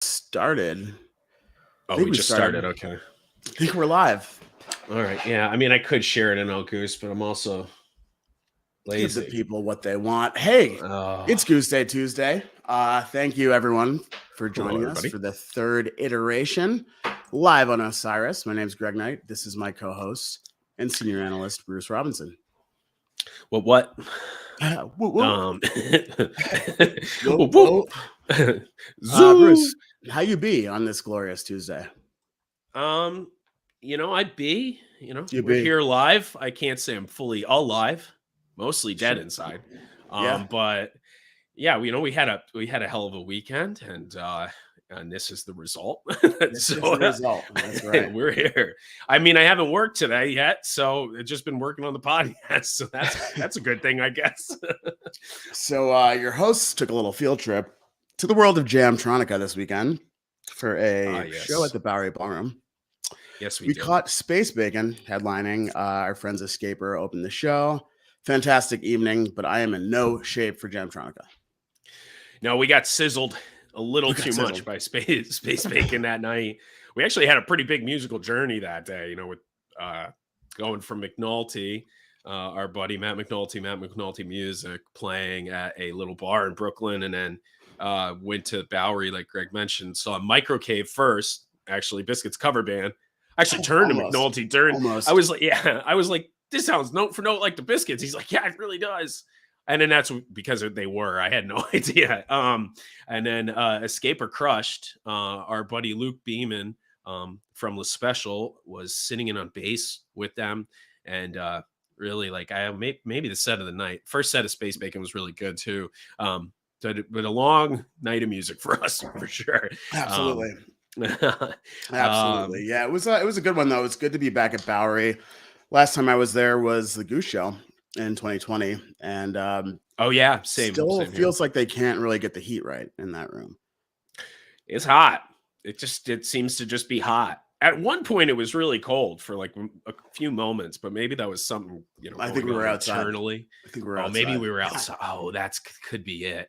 started. I Oh, think we we just started. started. Okay. I think we're live. All right. Yeah. I mean, I could share it in El Goose, but I'm also Give the lazy. people what they want. Hey, Oh, it's Gooseday Tuesday. Thank you everyone for hello, joining us everybody. for the third iteration live on Osiris. My name is Greg Knight. This is my co-host and senior analyst Bruce Robinson. Well, what? Whoop, whoop. Whoop, Whoop, whoop. whoop. Zoo. Bruce, how you be on this glorious Tuesday? Um, I'd be, You we're be? here live. I can't say I'm fully alive, mostly dead Sure. inside. Yeah. But yeah, we had a hell of a weekend, and this is the result. This is so the result. That's right. we're here. I mean, I haven't worked today yet, so I've just been working on the podcast. So that's a good thing, I guess. So your hosts took a little field trip to the world of Jamtronica this weekend for a show at Yes, the Bowery Ballroom. yes, we We did. caught Space Bacon headlining. Our friends Escaper opened the show. Fantastic evening, but I am in no shape for Jamtronica. No, we got sizzled a little We got too much sizzled. by Space Bacon that night. We actually had a pretty big musical journey that day, with uh, going from McNulty, our buddy Matt McNulty Music, playing at a little bar in Brooklyn, and then went to Bowery, like Greg mentioned. Saw Microcave first, actually, Biscuits cover band. I actually turned to Almost. McNulty during. I Almost. was like, yeah, I was like, this sounds note for note like the Biscuits. He's like, yeah, it really does. And then that's because they were. I had no idea. And then Escaper Crushed, our buddy Luke Beeman from La Special was sitting in on bass with them. And really, like, maybe the set of the night. First set of Space Bacon was really good, too. But a long night of music for us, for sure. Absolutely. Um, Absolutely. Yeah, it was a good one though. It's good to be back at Bowery. Last time I was there was the Goose Show in 2020, and oh, yeah. Same still here. feels like they can't really get the heat right in that room. It's hot. It seems to just be hot. At one point, it was really cold for like a few moments, but maybe that was something I think we were outside. internally. I think we were Oh, outside. maybe we were outside. Oh, that's could be it.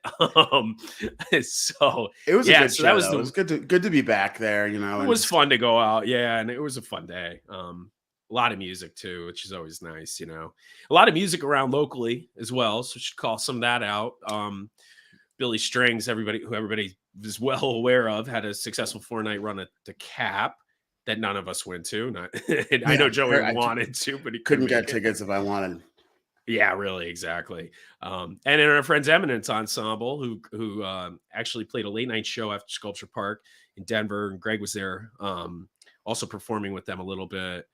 So It was a good show. That was it was good to be back there. It was fun to go out. Yeah, and it was a fun day. A lot of music too, which is always nice. A lot of music around locally as well. So we should call some of that out. Billy Strings, who everybody is well aware of, had a successful 4-night run at the Cap that none of us went to. I know Joey wanted to, but he couldn't get tickets if I wanted. Yeah, really, exactly. And then our friends Eminence Ensemble, who actually played a late night show after Sculpture Park in Denver, and Greg was there, also performing with them a little bit.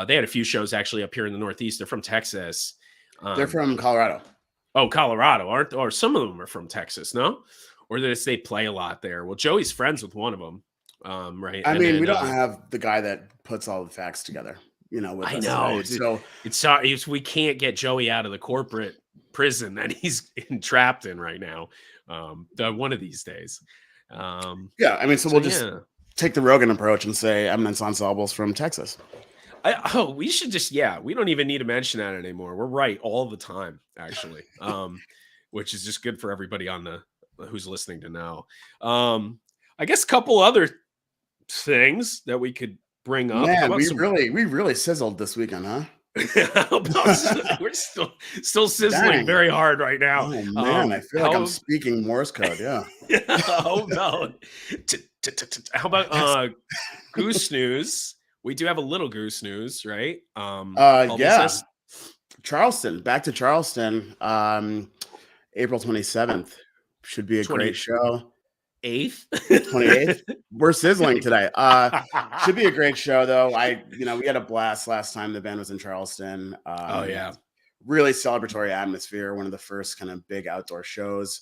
They had a few shows actually up here in the Northeast. They're from Texas. They're from Colorado. Oh, Colorado, or some of them are from Texas, no? Or they play a lot there. Well, Joey's friends with one of them, right? I mean, we don't have the guy that puts all the facts together, with I us know. today. So we can't get Joey out of the corporate prison that he's trapped in right now. One of these days. Yeah, I mean, so we'll just take the Rogan approach and say Eminence Ensembles from Texas. We should just, we don't even need to mention that anymore. We're right all the time, actually, which is just good for everybody who's listening to know. I guess a couple other things that we could bring up. Man, we really sizzled this weekend, huh? We're still sizzling very hard right now. Oh man, I feel like I'm speaking Morse code. Yeah. Oh no. How about Goose News? We do have a little Goose News, right? Yeah. Charleston, back to Charleston. April 27th should be a great show. 28th. We're sizzling today. Should be a great show though. We had a blast last time the band was in Charleston. Oh yeah. Really celebratory atmosphere. One of the first kind of big outdoor shows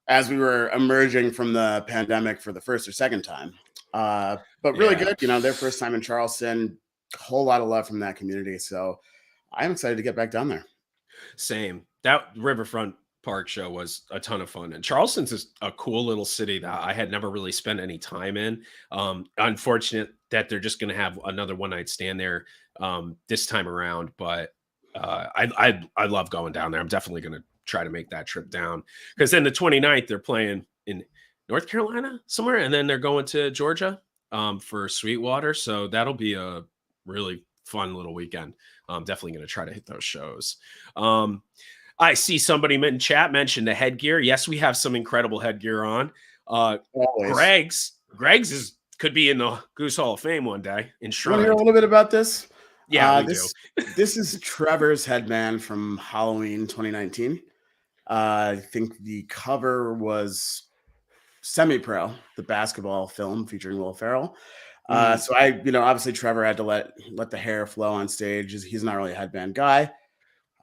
as we were emerging from the pandemic for the first or second time. But really good, their first time in Charleston, a whole lot of love from that community. So I'm excited to get back down there. Same. That Riverfront Park show was a ton of fun. And Charleston's is a cool little city that I had never really spent any time in. Unfortunate that they're just going to have another one night stand there this time around. But I love going down there. I'm definitely going to try to make that trip down because then the 29th they're playing in North Carolina somewhere, and then they're going to Georgia for Sweetwater. So that'll be a really fun little weekend. I'm definitely going to try to hit those shows. I see somebody in chat mentioned the headgear. Yes, we have some incredible headgear on. Greg's could be in the Goose Hall of Fame one day. Want to hear a little bit about this? Yeah, this is Trevor's headband from Halloween 2019. I think the cover was Semi-Pro, the basketball film featuring Will Ferrell. So I, obviously Trevor had to let the hair flow on stage. He's not really a headband guy.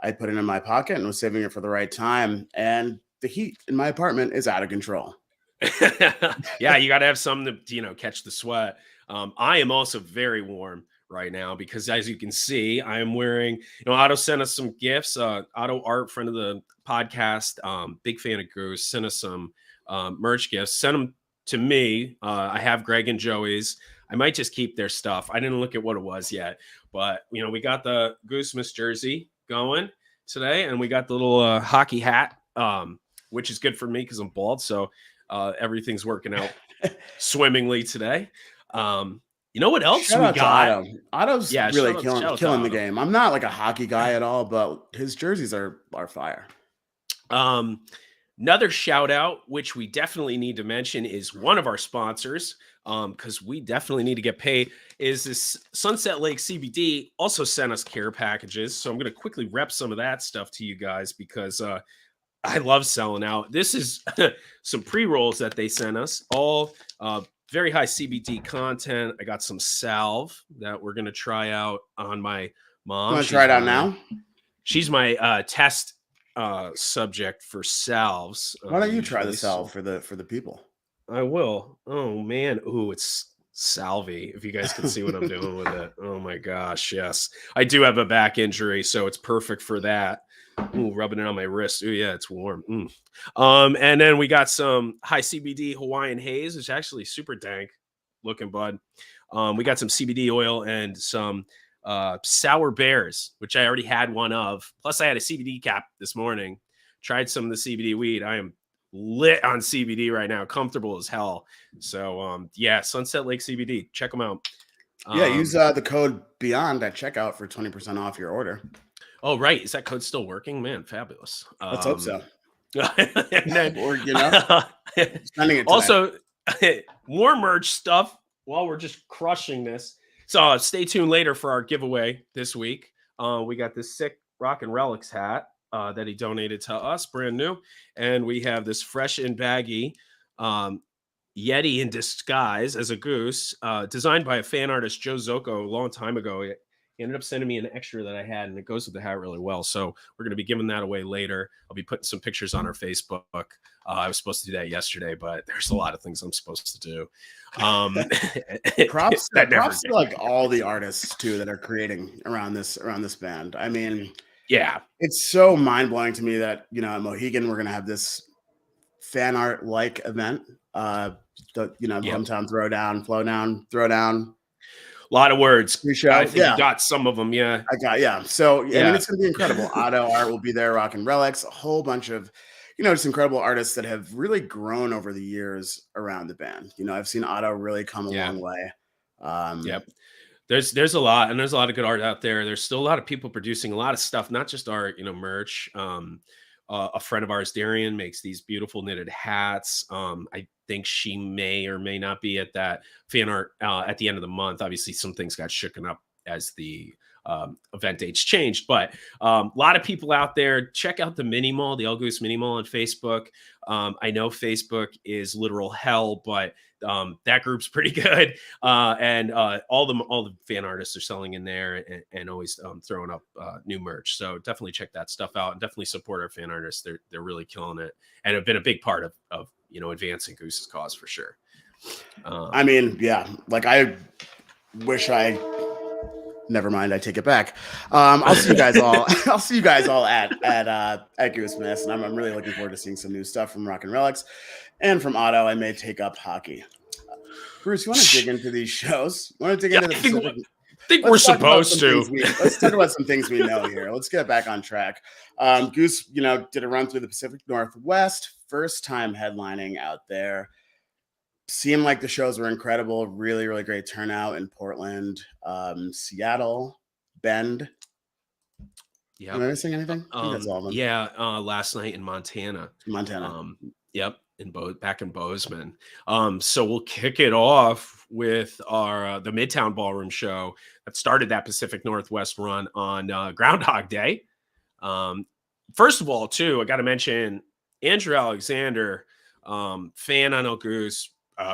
I put it in my pocket and was saving it for the right time. And the heat in my apartment is out of control. Yeah, you got to have something to, catch the sweat. I am also very warm right now because, as you can see, I am wearing, Otto sent us some gifts. Otto Art, friend of the podcast, big fan of Goose, sent us some merch gifts. Sent them to me. I have Greg and Joey's. I might just keep their stuff. I didn't look at what it was yet, but we got the Goosemas jersey going today, and we got the little hockey hat, which is good for me because I'm bald. So everything's working out swimmingly today. You know what else Shout we out got? To Otto. Otto's really killing the game. I'm not like a hockey guy at all, but his jerseys are fire. Another shout out, which we definitely need to mention, is one of our sponsors, because we definitely need to get paid, is this Sunset Lake CBD also sent us care packages. So I'm going to quickly rep some of that stuff to you guys because I love selling out. This is some pre-rolls that they sent us, all very high CBD content. I got some salve that we're going to try out on my mom. You want to try it out now? She's my test subject for salves. Why don't you try the salve for the people? I will. Oh man. Ooh, it's salvy. If you guys can see what I'm doing with it. Oh my gosh. Yes. I do have a back injury, so it's perfect for that. Ooh, rubbing it on my wrist. Ooh, yeah, it's warm. And then we got some high CBD Hawaiian haze, which is actually super dank looking, bud. We got some CBD oil and some sour bears, which I already had one of. Plus, I had a CBD cap this morning. Tried some of the CBD weed. I am lit on CBD right now, comfortable as hell. So, yeah, Sunset Lake CBD. Check them out. Yeah, use the code BEYOND at checkout for 20% off your order. Oh, right. Is that code still working? Man, fabulous. Let's hope so. And then, or, sending it also, more merch stuff while we're just crushing this. So stay tuned later for our giveaway this week. We got this sick Rock and Relics hat that he donated to us, brand new. And we have this fresh and baggy Yeti in disguise as a goose, designed by a fan artist, Joe Zocco, a long time ago. He ended up sending me an extra that I had, and it goes with the hat really well. So we're going to be giving that away later. I'll be putting some pictures on our Facebook. I was supposed to do that yesterday, but there's a lot of things I'm supposed to do. Props to like all the artists too that are creating around this band. I mean, yeah, it's so mind blowing to me that at Mohegan we're going to have this fan art like event. Hometown throwdown. A lot of words. I think you got some of them. Yeah, I got. So I mean, it's going to be incredible. Otto Art will be there. Rock and Relics, a whole bunch of just incredible artists that have really grown over the years around the band. I've seen Otto really come a long way. Yep. There's a lot, and there's a lot of good art out there. There's still a lot of people producing a lot of stuff, not just art, merch. A friend of ours, Darian, makes these beautiful knitted hats. I think she may or may not be at that fan art at the end of the month. Obviously, some things got shooken up as the event dates changed, but a lot of people out there. Check out the mini mall, the El Goose mini mall on Facebook. I know Facebook is literal hell, but that group's pretty good. And all the fan artists are selling in there and always throwing up new merch. So definitely check that stuff out and definitely support our fan artists. They're really killing it and have been a big part of advancing Goose's cause for sure. I mean, yeah, like I wish never mind. I take it back. I'll see you guys all. I'll see you guys all at Goosemas, and I'm really looking forward to seeing some new stuff from Rock and Relics and from Otto. I may take up hockey. Bruce, you want to dig into these shows? You want to dig into the? I think we're supposed to. Let's talk about some things we know here. Let's get back on track. Goose, did a run through the Pacific Northwest, first time headlining out there. seemed like the shows were incredible. Really, really great turnout in Portland, Seattle, Bend. Yeah. Am I missing anything? I think that's all of them. Yeah, last night in Montana. Montana. Yep, back in Bozeman. So we'll kick it off with our the Midtown Ballroom show that started that Pacific Northwest run on Groundhog Day. First of all, too, I got to mention Andrew Alexander, fan on El Goose,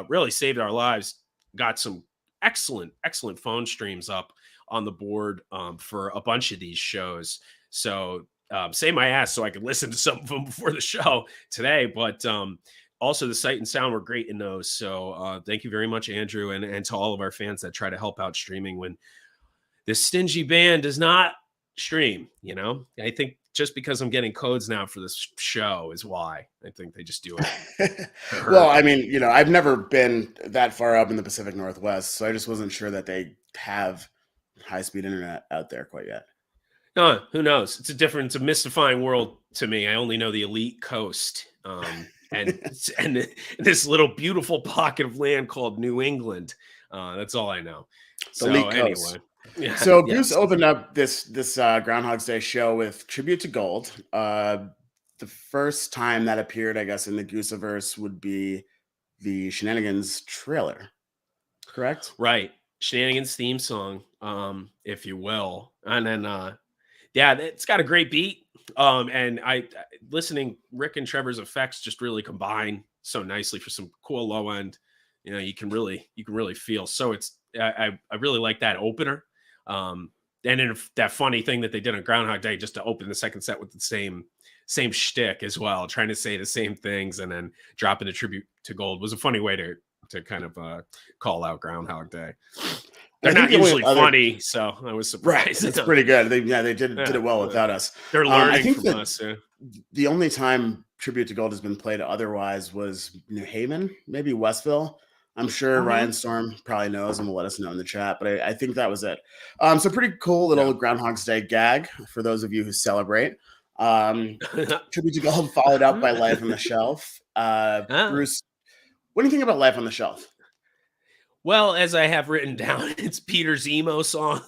really saved our lives. Got some excellent phone streams up on the board for a bunch of these shows. So save my ass so I could listen to some of them before the show today. But also the sight and sound were great in those. So thank you very much, Andrew, and to all of our fans that try to help out streaming when this stingy band does not stream. I think just because I'm getting codes now for this show is why. I think they just do it. Well, I mean, I've never been that far up in the Pacific Northwest, so I just wasn't sure that they have high-speed internet out there quite yet. No, who knows? It's a mystifying world to me. I only know the elite coast, and this little beautiful pocket of land called New England. That's all I know. So anyway. Yeah, so Goose opened up this Groundhog's Day show with Tribute to Gold. The first time that appeared, I guess, in the Gooseverse would be the Shenanigans trailer, correct? Right. Shenanigans theme song, if you will. And then it's got a great beat. And listening Rick and Trevor's effects just really combine so nicely for some cool low end. You can really feel. So I really like that opener. And then that funny thing that they did on Groundhog Day just to open the second set with the same shtick as well, trying to say the same things and then dropping a tribute to Gold was a funny way to kind of call out Groundhog Day. They're not usually funny, so I was surprised. Right, it's pretty good. They did it well without us. They're learning from us. Yeah. The only time Tribute to Gold has been played otherwise was New Haven, maybe Westville. I'm sure Ryan Storm probably knows and will let us know in the chat, but I think that was it. So pretty cool little Groundhog's Day gag for those of you who celebrate. Tribute to Gold followed up by Life on the Shelf. Bruce, what do you think about Life on the Shelf? Well, as I have written down, it's Peter's emo song.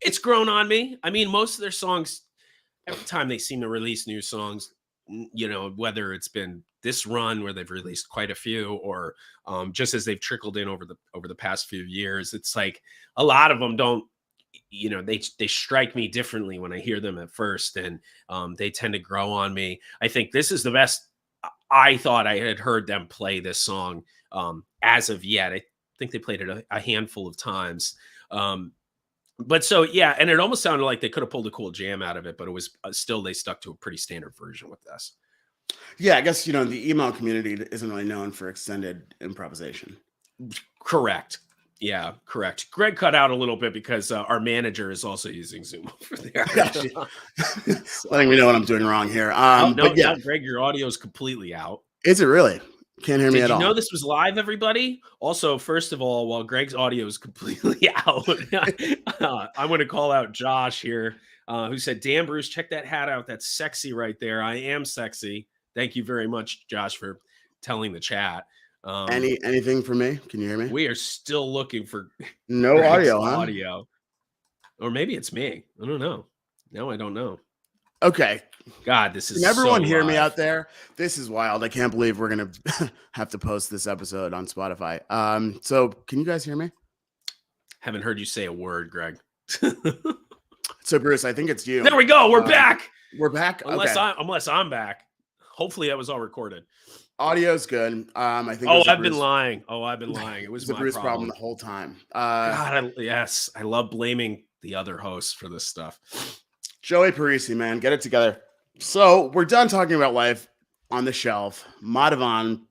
It's grown on me. I mean, most of their songs, every time they seem to release new songs, whether it's been this run where they've released quite a few or just as they've trickled in over the past few years, it's like a lot of them don't, they strike me differently when I hear them at first, and they tend to grow on me. I think this is the best I thought I had heard them play this song as of yet. I think they played it a handful of times. But so, yeah, and it almost sounded like they could have pulled a cool jam out of it, but it was still, they stuck to a pretty standard version with this. Yeah, I guess, the email community isn't really known for extended improvisation. Correct. Yeah, correct. Greg cut out a little bit because our manager is also using Zoom over there. Letting me know what I'm doing wrong here. No, Greg, your audio is completely out. Is it really? Can't hear me at all. Did you know this was live, everybody? Also, first of all, while Greg's audio is completely out, I'm going to call out Josh here, who said, "Damn, Bruce, check that hat out. That's sexy right there. I am sexy." Thank you very much, Josh, for telling the chat. Anything for me? Can you hear me? We are still looking for no audio, or maybe it's me. I don't know. No, I don't know. Okay. God, this is. Can everyone hear live. me out there? This is wild. I can't believe we're gonna have to post this episode on Spotify. So can you guys hear me? Haven't heard you say a word, Greg. So Bruce, I think it's you. There we go. We're back. We're back. Unless I'm back. Hopefully that was all recorded. Audio's good. I think. I've been lying. It was the my Bruce problem the whole time. God, yes, I love blaming the other hosts for this stuff. Joey Parisi, man, get it together. So we're done talking about Life on the Shelf. Madhavan,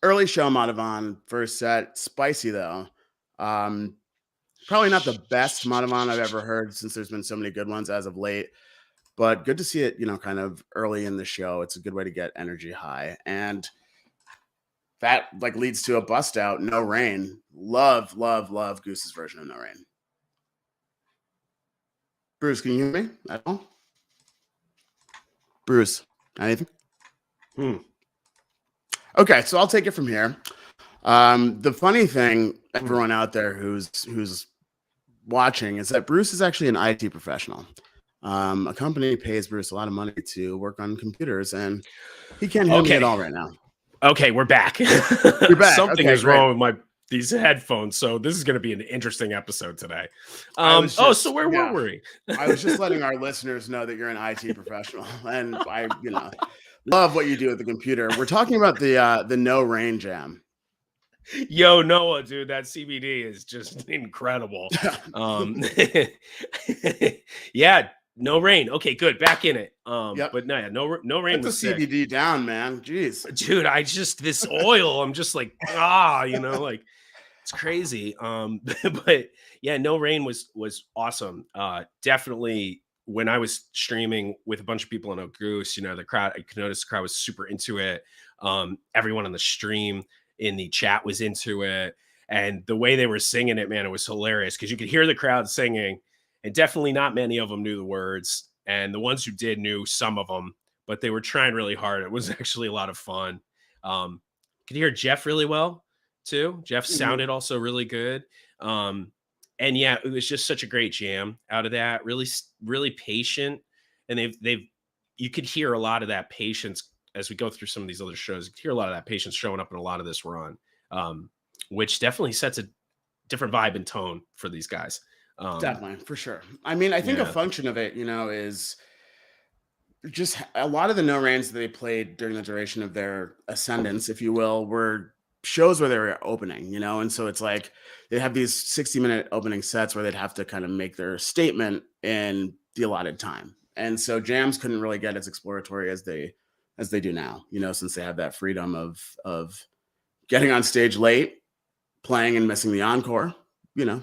early show Madhavan, first set, spicy though. Probably not the best Madhavan I've ever heard since there's been so many good ones as of late. But good to see it, kind of early in the show. It's a good way to get energy high. And that leads to a bust out, No Rain. Love Goose's version of No Rain. Bruce, can you hear me at all? Bruce, anything? Okay, so I'll take it from here. The funny thing, everyone out there who's watching, is that Bruce is actually an IT professional. A company pays Bruce a lot of money to work on computers, and he can't hear me at all right now. Okay, we're back. You're back. Something okay, is great. wrong with these headphones, so this is going to be an interesting episode today. So where were we? I was just letting our listeners know that you're an IT professional, and I, love what you do with the computer. We're talking about the No Rain Jam. Yo, Noah, dude, that CBD is just incredible. Yeah, No Rain. Okay, good. Back in it. Yep. But no Rain. Put the CBD down, man. Jeez, dude, this oil. I'm just like, like it's crazy. But yeah, No Rain was awesome. Definitely when I was streaming with a bunch of people on Goose, the crowd, I could notice the crowd was super into it. Everyone on the stream in the chat was into it, and the way they were singing it, man, it was hilarious because you could hear the crowd singing, and definitely not many of them knew the words, and the ones who did knew some of them, but they were trying really hard. It was actually a lot of fun. Could hear Jeff really well too. Jeff sounded also really good. And yeah, it was just such a great jam out of that. Really, really patient, and you could hear a lot of that patience as we go through some of these other shows. You hear a lot of that patience showing up in a lot of this run, which definitely sets a different vibe and tone for these guys. Definitely, for sure. I mean, I think a function of it, is just a lot of the No Rains that they played during the duration of their ascendance, if you will, were shows where they were opening, and so it's like they have these 60-minute opening sets where they'd have to kind of make their statement in the allotted time. And so jams couldn't really get as exploratory as they do now, since they have that freedom of getting on stage late, playing and missing the encore.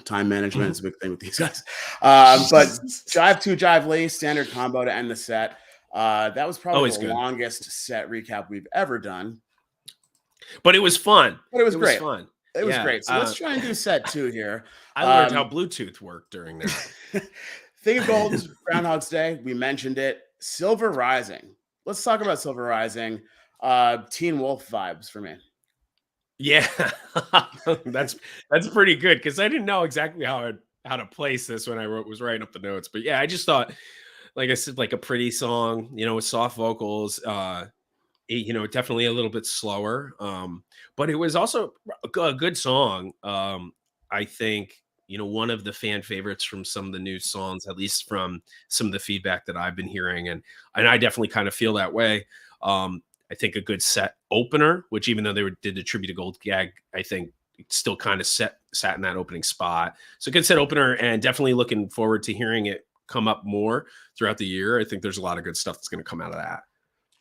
Time management is a big thing with these guys. But Jive 2, Jive Lee, standard combo to end the set. That was probably the longest set recap we've ever done. But it was fun. But it was great. Fun. It was great. So let's try and do set 2 here. I learned how Bluetooth worked during that. Thing of Gold, Groundhog's Day. We mentioned it. Silver Rising. Let's talk about Silver Rising. Teen Wolf vibes for me. Yeah, that's pretty good because I didn't know exactly how to place this when I was writing up the notes. But yeah, I just thought, like I said, like a pretty song, with soft vocals. Definitely a little bit slower, but it was also a good song. I think one of the fan favorites from some of the new songs, at least from some of the feedback that I've been hearing, and I definitely kind of feel that way. I think a good set opener, which even though they did the tribute to Gold Gag, I think still kind of sat in that opening spot. So good set opener, and definitely looking forward to hearing it come up more throughout the year. I think there's a lot of good stuff that's going to come out of that.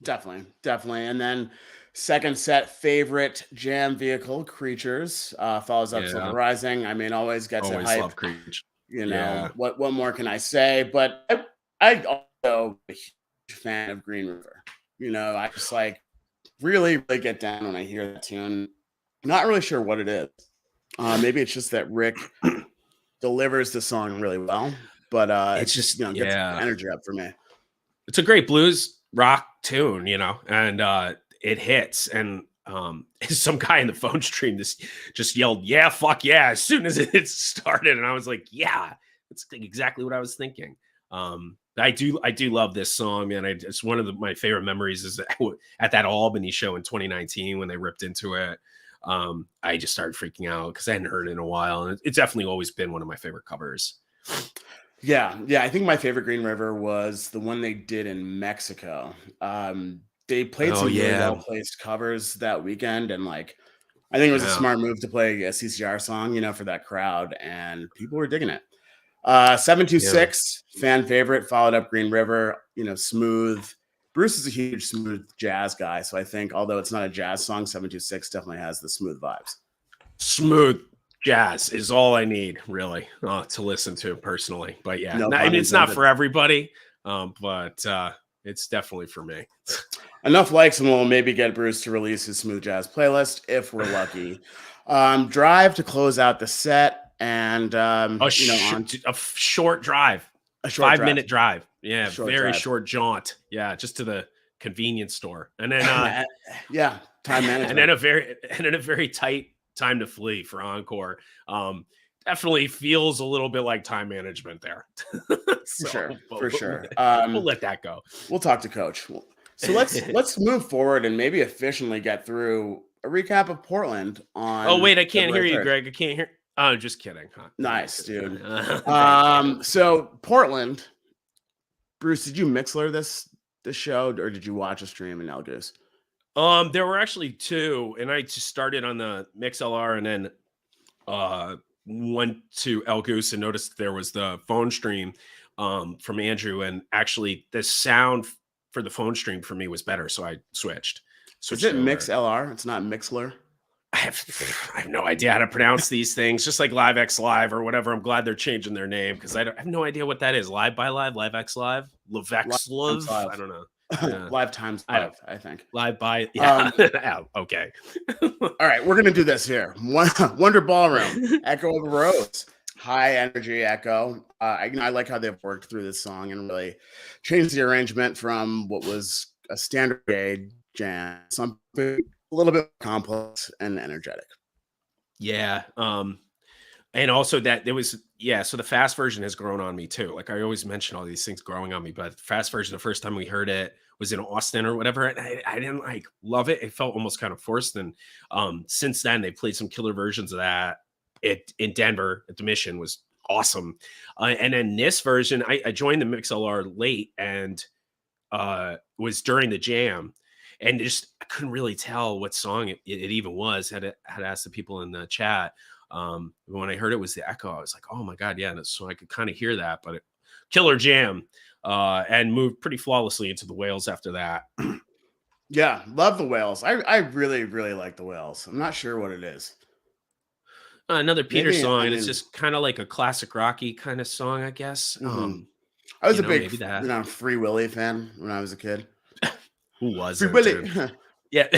Definitely. And then second set, favorite jam vehicle, Creatures, follows up Silver Rising. I mean, always gets it hype. Love Creatures. What more can I say? But I also a huge fan of Green River. I just really, really get down when I hear that tune. Not really sure what it is. Maybe it's just that Rick delivers the song really well, but it's just gets the energy up for me. It's a great blues rock tune, and it hits. And some guy in the phone stream just yelled, "Yeah, fuck yeah!" as soon as it started, and I was like, "Yeah, that's exactly what I was thinking." I do love this song, man. It's one of my favorite memories is at that Albany show in 2019 when they ripped into it. I just started freaking out because I hadn't heard it in a while, and it's definitely always been one of my favorite covers. Yeah. I think my favorite Green River was the one they did in Mexico. They played some really well-placed covers that weekend, and I think it was a smart move to play a CCR song, for that crowd, and people were digging it. 726, fan favorite, followed up Green River, smooth. Bruce is a huge smooth jazz guy, so I think although it's not a jazz song, 726 definitely has the smooth vibes. Smooth jazz is all I need, really, to listen to personally. But yeah, it's not for everybody, but it's definitely for me. Enough likes, and we'll maybe get Bruce to release his smooth jazz playlist if we're lucky. Drive to close out the set. And a short drive, a 5-minute drive. Yeah, short jaunt. Yeah, just to the convenience store, and then time management, and then a very tight Time to Flee for encore. Definitely feels a little bit like time management there. For We'll sure. let that go. We'll talk to Coach. So let's move forward and maybe efficiently get through a recap of Portland on. Oh wait, I can't hear February you, 3rd. Greg. I can't hear. Oh, just kidding. Huh? Nice, dude. Thanks. So Portland, Bruce, did you Mixler this show, or did you watch a stream in El Goose? There were actually two, and I just started on the MixLR and then went to El Goose and noticed there was the phone stream from Andrew, and actually the sound for the phone stream for me was better, so I switched. Is it MixLR? It's not Mixler. I have no idea how to pronounce these things, just like Live X Live or whatever. I'm glad they're changing their name because I have no idea what that is. Live by Live, Live X Live, Livex Live. I don't know. Yeah. Live times live, I think. Live by, yeah. Okay. All right, we're gonna do this here. Wonder Ballroom, Echo of a Rose, high energy Echo. I like how they've worked through this song and really changed the arrangement from what was a standard gauge jam, something a little bit complex and energetic. Yeah. And also that there was, so the fast version has grown on me too. Like I always mention all these things growing on me, but the fast version, the first time we heard it was in Austin or whatever. And I didn't like love it. It felt almost kind of forced. And since then they played some killer versions of that in Denver at the Mission was awesome. And then this version, I joined the MixLR late and was during the jam. And just I couldn't really tell what song it even was. Had asked the people in the chat. When I heard it was the Echo, I was like, "Oh my god, yeah!" So I could kind of hear that. But killer jam, and moved pretty flawlessly into the Whales after that. Yeah, love the Whales. I really like the Whales. I'm not sure what it is. Another Peter song, and it's just kind of like a classic rocky kind of song, I guess. Mm-hmm. I was a big Free Willy fan when I was a kid. Who was Free Willy? Yeah.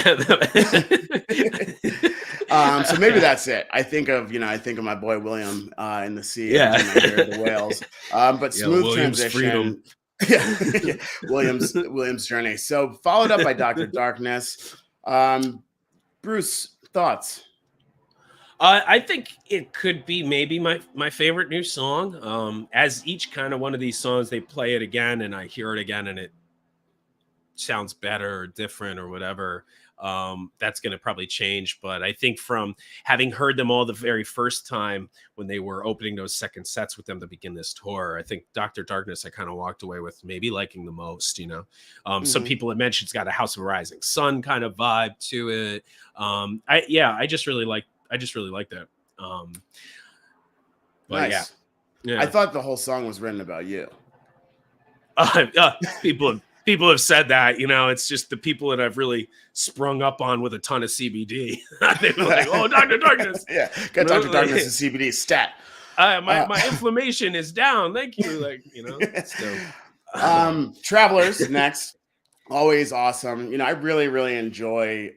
So maybe that's it. I think of my boy William in the sea. Yeah, and I hear the Whales. But smooth Williams transition. Yeah. Williams Journey. So followed up by Dr. Darkness. Bruce, thoughts? I think it could be maybe my favorite new song. As each kind of one of these songs, they play it again, and I hear it again, and it sounds better or different or whatever. That's going to probably change, but I think from having heard them all the very first time when they were opening those second sets with them to begin this tour, I think Dr. Darkness I kind of walked away with maybe liking the most. Some people have mentioned it's got a House of Rising Sun kind of vibe to it. I just really liked that. Nice. Yeah, I thought the whole song was written about you. People have said that, it's just the people that I've really sprung up on with a ton of CBD. They were like, "Oh, Dr. Darkness." Yeah, got Dr. Darkness and CBD stat. My inflammation is down. Thank you. Travelers next. Always awesome. I really enjoy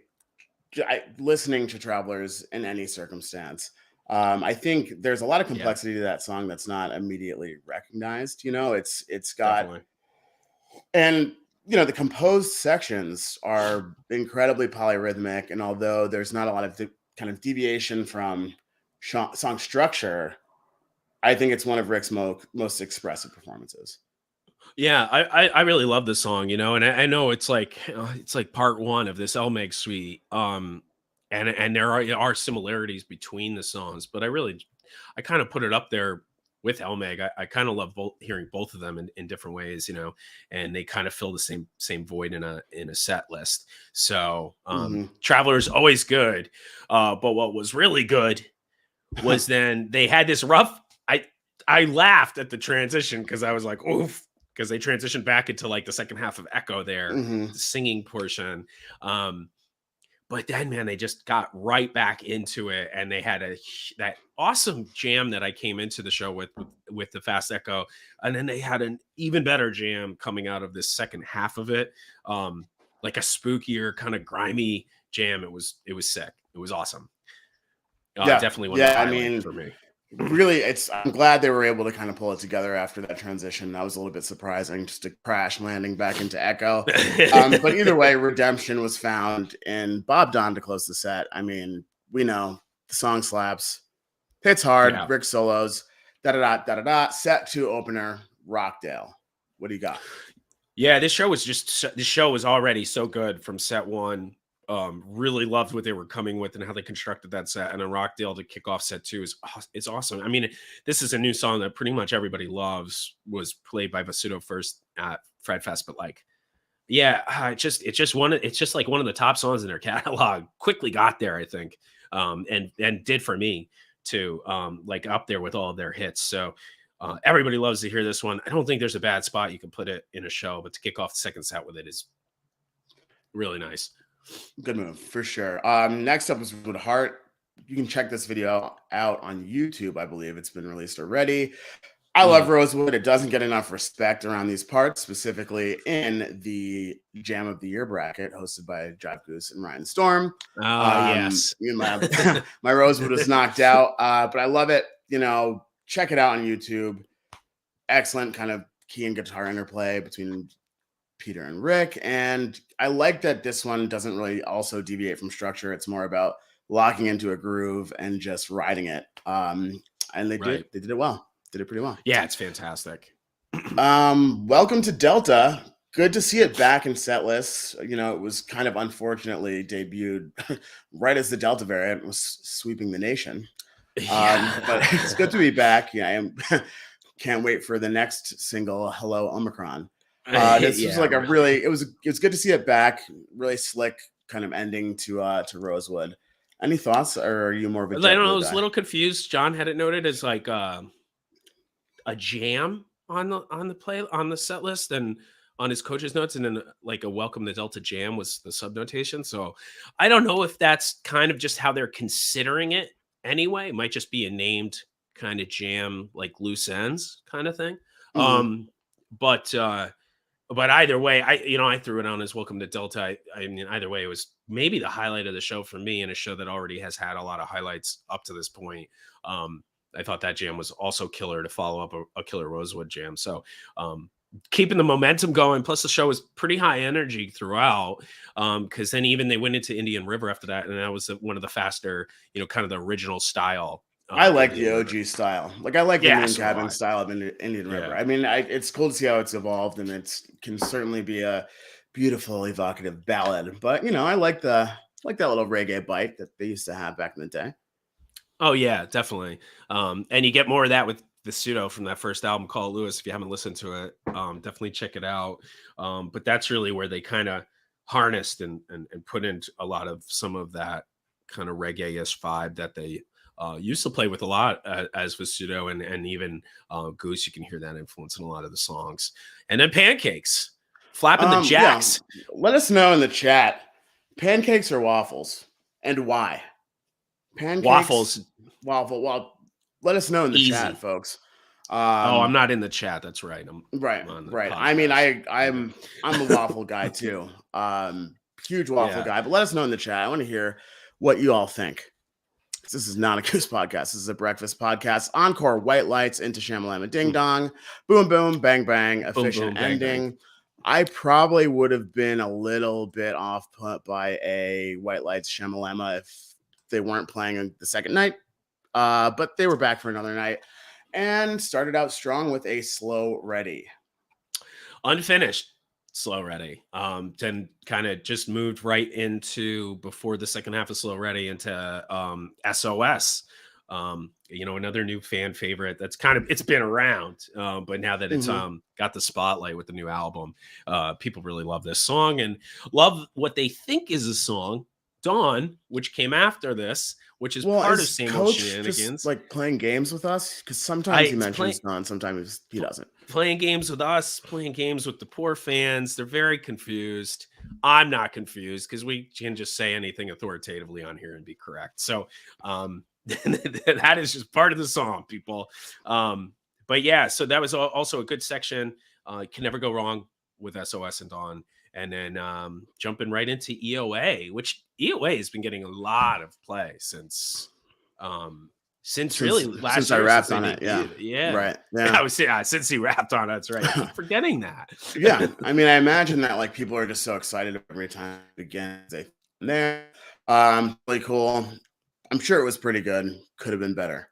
listening to Travelers in any circumstance. I think there's a lot of complexity to that song that's not immediately recognized. It's got definitely. And the composed sections are incredibly polyrhythmic, and although there's not a lot of kind of deviation from song structure, I think it's one of Rick's most expressive performances. Yeah, I really love this song, and I know it's like part one of this Elmeg suite, and there are similarities between the songs, but I kind of put it up there with Elmeg. I kind of love hearing both of them in different ways, and they kind of fill the same void in a set list. So Traveler's always good, but what was really good was then they had this rough. I laughed at the transition because I was like, oof, because they transitioned back into like the second half of Echo there, the singing portion. But then, man, they just got right back into it, and they had that awesome jam that I came into the show with the Fast Echo, and then they had an even better jam coming out of this second half of it, like a spookier kind of grimy jam. It was sick. It was awesome. Definitely one of the highlights for me. Really, I'm glad they were able to kind of pull it together after that transition. That was a little bit surprising, just a crash landing back into Echo. But either way, redemption was found in Bob Don to close the set. I mean, we know The song slaps. Hits hard. Yeah. Rick solos. Da-da-da, set 2 opener, Rockdale. What do you got? Yeah, this show was already so good from set 1. Really loved what they were coming with and how they constructed that set. And then Rockdale to kick off set 2 is awesome. I mean, this is a new song that pretty much everybody loves. Was played by Basuto first at Fred Fest, but like, yeah, it's just like one of the top songs in their catalog. Quickly got there, I think, and did for me too. Like up there with all of their hits. So everybody loves to hear this one. I don't think there's a bad spot you can put it in a show, but to kick off the second set with it is really nice. Good move for sure. Next up is Rosewood Heart. You can check this video out on YouTube. I believe it's been released already. I love Rosewood. It doesn't get enough respect around these parts, specifically in the Jam of the Year bracket hosted by Jive Goose and Ryan Storm. Yes. My Rosewood was knocked out, but I love it. Check it out on YouTube. Excellent kind of key and guitar interplay between Peter and Rick. And I like that this one doesn't really also deviate from structure. It's more about locking into a groove and just riding it. And they did it well. Did it pretty well. Yeah, it's fantastic. Welcome to Delta. Good to see it back in set lists. It was kind of unfortunately debuted right as the Delta variant was sweeping the nation. But it's good to be back. Yeah, I can't wait for the next single, Hello Omicron. This was like it was good to see it back. Really slick kind of ending to Rosewood. Any thoughts, or are you more of a I don't know, I was a little confused. John had it noted as like a jam on the set list and on his coach's notes, and then like a Welcome to Delta jam was the sub notation. So I don't know if that's kind of just how they're considering it anyway. It might just be a named kind of jam, like loose ends kind of thing. But either way, I threw it on as Welcome to Delta. I mean, either way, it was maybe the highlight of the show for me, and a show that already has had a lot of highlights up to this point. I thought that jam was also killer to follow up a killer Rosewood jam. So keeping the momentum going. Plus the show was pretty high energy throughout. Because then even they went into Indian River after that. And that was one of the faster, kind of the original style. I like the OG style. Like I like the Moon Cabin style of Indian River. I mean, it's cool to see how it's evolved, and it can certainly be a beautiful, evocative ballad. But I like that little reggae bite that they used to have back in the day. Oh yeah, definitely. And you get more of that with the pseudo from that first album called Lewis. If you haven't listened to it, definitely check it out. But that's really where they kind of harnessed and put in a lot of some of that kind of reggae-ish vibe that they used to play with a lot as Pseudo and even Goose. You can hear that influence in a lot of the songs. And then Pancakes, flapping the jacks. Yeah. Let us know in the chat, pancakes or waffles, and why? Pancakes, waffles. Well, let us know in the chat, folks. I'm not in the chat. That's right. Right. I mean, I'm a waffle guy too. Huge waffle guy. But let us know in the chat. I want to hear what you all think. This is not a Goose podcast. This is a breakfast podcast. Encore, white lights into Shamalama Ding Dong. Boom, boom, bang, bang. Efficient ending. Bang. I probably would have been a little bit off put by a white lights Shamalama if they weren't playing the second night. But they were back for another night and started out strong with a Slow Ready. Unfinished Slow Ready. Then kind of just moved right into, before the second half of Slow Ready, into SOS. Another new fan favorite that's it's been around, but now that it's got the spotlight with the new album, people really love this song and love what they think is a song, Dawn, which came after this, which is part of Same Old Shenanigans. Just like playing games with us, because sometimes he mentions Dawn, sometimes he doesn't. Playing games with us, playing games with the poor fans. They're very confused. I'm not confused because we can just say anything authoritatively on here and be correct. So that is just part of the song, people. But yeah, so that was also a good section. Can never go wrong with SOS and Dawn. And then jumping right into EOA, which EOA has been getting a lot of play since really last year. Since I rapped on it, yeah, right. Yeah, I was since he rapped on it. That's right. I keep forgetting that. Yeah, I mean, I imagine that like people are just so excited every time again they there. Really cool. I'm sure it was pretty good. Could have been better.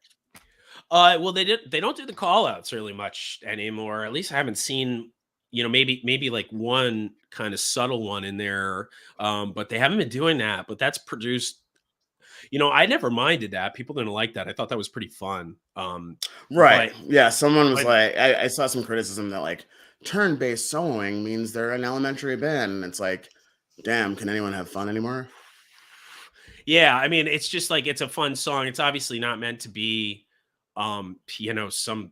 Well, they don't do the call outs really much anymore. At least I haven't seen, maybe like one kind of subtle one in there. But they haven't been doing that. But that's produced. I never minded that. People didn't like that. I thought that was pretty fun. Right. But Yeah. Someone was but like, I saw some criticism that like turn-based soloing means they're an elementary band. And it's like, damn, can anyone have fun anymore? yeah, I mean, it's just like it's a fun song. It's obviously not meant to be, some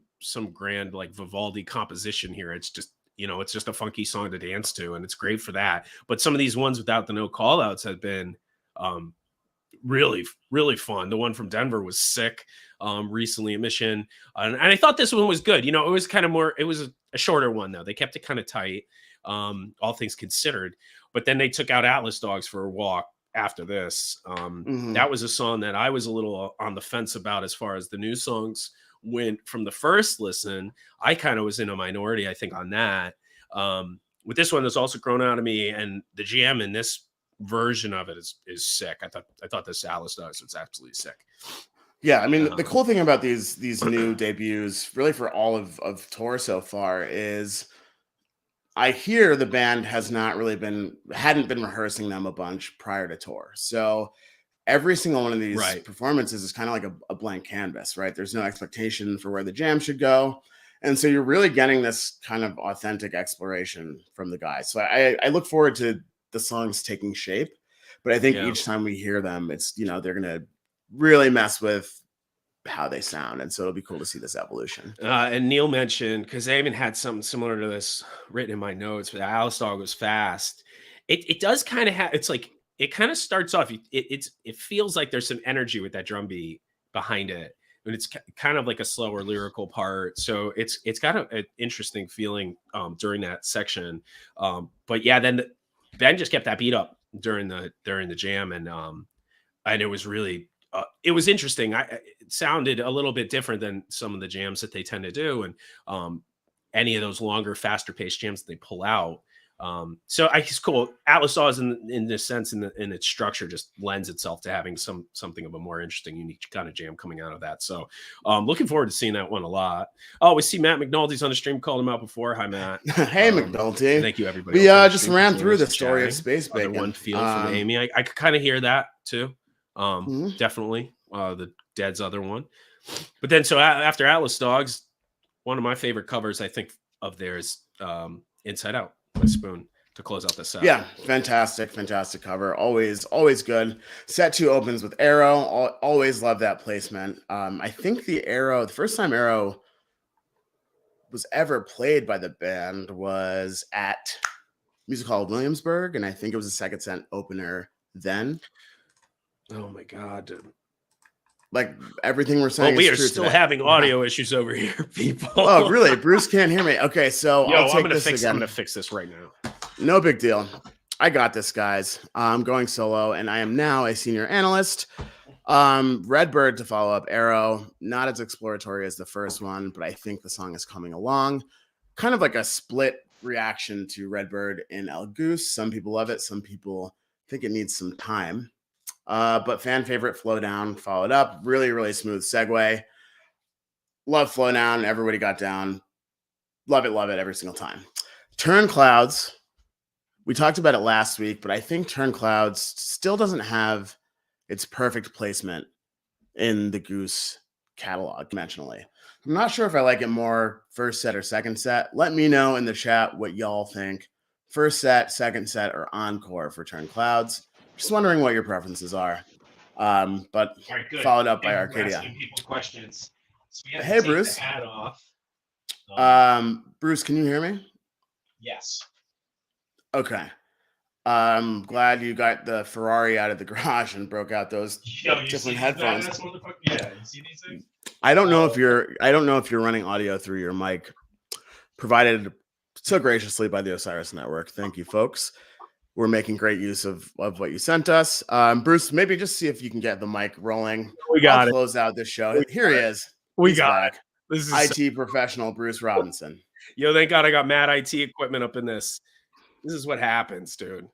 grand like Vivaldi composition here. It's just it's just a funky song to dance to, and it's great for that. But some of these ones without the no call outs have been um really really fun. The one from Denver was sick recently at Mission, and I thought this one was good. It was kind of more, it was a shorter one though. They kept it kind of tight, all things considered. But then they took out Atlas Dogs for a walk after this. That was a song that I was a little on the fence about as far as the new songs went from the first listen. I kind of was in a minority, I think, on that. With this one, that's also grown out of me, and the jam in this version of it is sick. I thought this Atlas Dogs was absolutely sick. Yeah, I mean, the cool thing about these new debuts, really for all of tour so far, is I hear the band hadn't been rehearsing them a bunch prior to tour. So every single one of these performances is kind of like a blank canvas, right? There's no expectation for where the jam should go. And so you're really getting this kind of authentic exploration from the guys. So I look forward to the songs taking shape, but I think each time we hear them, it's, they're going to really mess with how they sound. And so it'll be cool to see this evolution. And Neil mentioned, because I even had something similar to this written in my notes, but Alice Dog was fast. It does kind of have, it's like, it kind of starts off, it feels like there's some energy with that drum beat behind it. And it's kind of like a slower lyrical part. So it's got an interesting feeling during that section. But yeah, then Ben just kept that beat up during the jam. And it was really, it was interesting. It sounded a little bit different than some of the jams that they tend to do. And any of those longer, faster paced jams that they pull out. So it's cool. Atlas Saws in this sense, in its structure, just lends itself to having something of a more interesting, unique kind of jam coming out of that. So looking forward to seeing that one a lot. Oh, we see Matt McNulty's on the stream. Called him out before. Hi, Matt. Hey, McNulty. Thank you, everybody. We just ran through the story of Space Bacon. One feel from Amy. I could kind of hear that too. Definitely the Dead's other one. But then so after Atlas Dogs, one of my favorite covers, I think, of theirs, Inside Out by Spoon, to close out the set. Yeah, fantastic cover. Always good. Set 2 opens with Arrow. Always love that placement. I think the first time Arrow was ever played by the band was at Music Hall of Williamsburg, and I think it was a second set opener then. Oh my God, dude. Like everything we're saying. Well, we are still having audio issues over here, people. Oh, really? Bruce can't hear me. Okay, so I'm gonna fix this right now. No big deal. I got this, guys. I'm going solo, and I am now a senior analyst. Redbird to follow up. Arrow, not as exploratory as the first one, but I think the song is coming along. Kind of like a split reaction to Redbird in El Goose. Some people love it. Some people think it needs some time. But fan favorite Flow Down followed up. Really, really smooth segue. Love Flow Down. Everybody got down. Love it every single time. Turn Clouds. We talked about it last week, but I think Turn Clouds still doesn't have its perfect placement in the Goose catalog dimensionally. I'm not sure if I like it more first set or second set. Let me know in the chat what y'all think. First set, second set, or encore for Turn Clouds. Just wondering what your preferences are. But right, followed up by Arcadia. People questions. So hey, Bruce. The hat off. Bruce, can you hear me? Yes. Okay. I'm glad you got the Ferrari out of the garage and broke out those different headphones. You see these things? I don't know if you're running audio through your mic, provided so graciously by the Osiris Network. Thank you, folks. We're making great use of what you sent us. Bruce, maybe just see if you can get the mic rolling. We got it. Close out this show. Here he is. He's got it. This is IT professional Bruce Robinson. Yo, thank God I got mad IT equipment up in this. This is what happens, dude.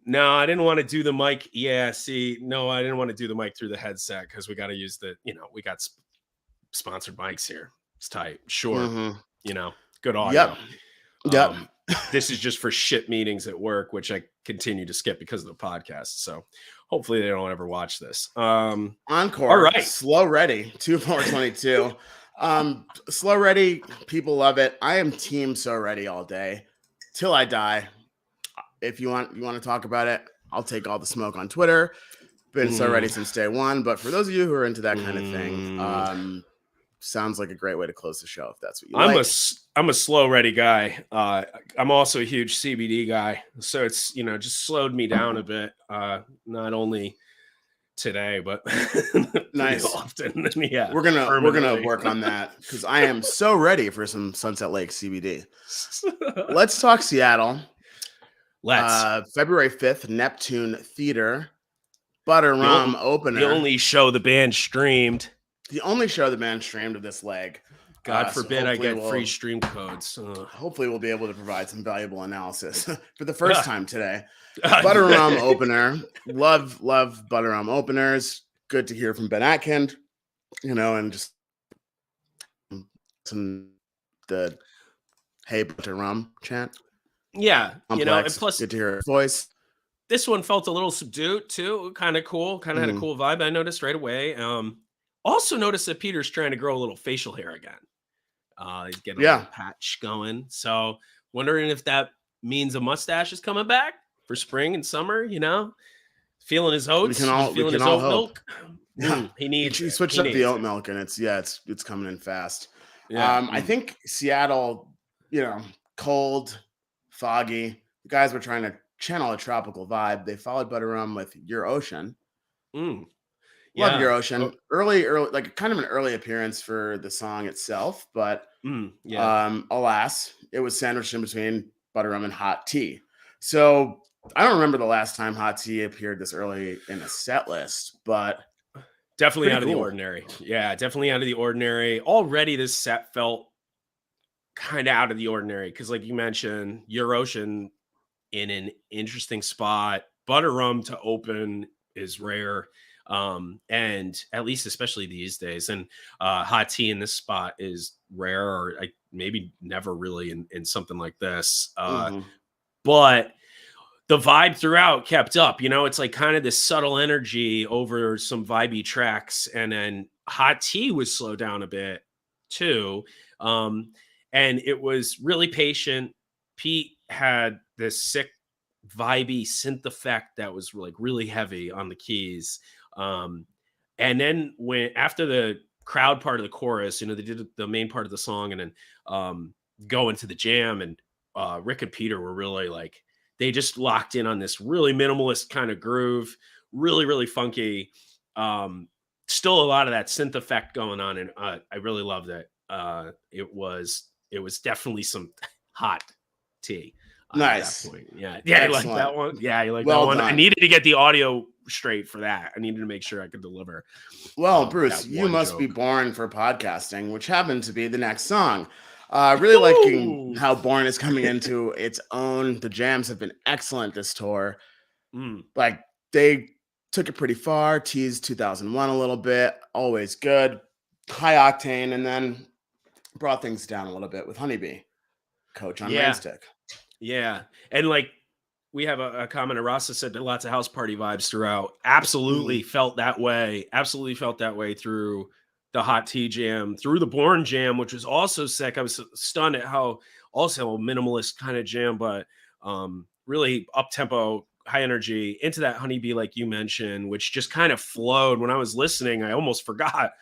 No, I didn't want to do the mic. Yeah, see, no, I didn't want to do the mic through the headset because we got to use we got sponsored mics here. It's tight. Sure. Good audio. Yep. This is just for shit meetings at work, which I continue to skip because of the podcast. So hopefully they don't ever watch this. Encore. All right. Slow Ready. 2/4/22. Slow Ready. People love it. I am team So Ready all day till I die. If you want to talk about it, I'll take all the smoke on Twitter. Been So Ready since day one. But for those of you who are into that kind of thing, sounds like a great way to close the show if that's what you like. I'm a Slow Ready guy. I'm also a huge CBD guy, so it's just slowed me down a bit. Not only today, but nice often. Yeah, we're gonna work on that because I am so ready for some Sunset Lake CBD. Let's talk Seattle. February 5th, Neptune Theater, Butter Rum opener. The only show the band streamed. Of this leg. God forbid I get free stream codes. Hopefully we'll be able to provide some valuable analysis for the first time today. Butter Rum opener. Love Butter Rum openers. Good to hear from Ben Atkind, and just the Hey Butter Rum chant. Yeah, Complex. And plus good to hear her voice. This one felt a little subdued too, kind of cool, kind of had a cool vibe. I noticed right away. Also noticed that Peter's trying to grow a little facial hair again. He's getting a little patch going. So wondering if that means a mustache is coming back for spring and summer, feeling his oats, feeling his oat milk. He needs. He switched up the oat milk, and it's coming in fast. Yeah. I think Seattle, cold, foggy. The guys were trying to channel a tropical vibe. They followed Butter Rum with Your Ocean. Love Your Ocean. Early, like kind of an early appearance for the song itself, but alas, it was sandwiched in between Butter Rum and Hot Tea. So I don't remember the last time Hot Tea appeared this early in a set list, but definitely out of the ordinary. Yeah, definitely out of the ordinary. Already this set felt kind of out of the ordinary because, like you mentioned, Your Ocean in an interesting spot. Butter Rum to open is rare. And at least especially these days, and Hot Tea in this spot is rare, or maybe never really in something like this. But the vibe throughout kept up. It's like kind of this subtle energy over some vibey tracks, and then Hot Tea was slowed down a bit too. And it was really patient. Pete had this sick vibey synth effect that was really heavy on the keys. And then after the crowd part of the chorus, they did the main part of the song and then go into the jam, and Rick and Peter were really they just locked in on this really minimalist kind of groove, really, really funky. Still a lot of that synth effect going on. And I really loved it. It was definitely some Hot Tea. Nice. At that point. Yeah. You like that one? Yeah. You like that one? Done. I needed to get the audio straight for that. I needed to make sure I could deliver. Well, Bruce, you must be born for podcasting, which happened to be the next song. Really liking how Born is coming into its own. The jams have been excellent this tour. They took it pretty far, teased 2001 a little bit, always good, high octane, and then brought things down a little bit with Honeybee, Coach on Rainstick. Yeah. And we have a comment. Rasa said that lots of house party vibes throughout. Absolutely felt that way. Absolutely felt that way through the Hot Tea jam, through the Born jam, which was also sick. I was stunned at how also a minimalist kind of jam, but really up tempo, high energy into that Honeybee, like you mentioned, which just kind of flowed. When I was listening, I almost forgot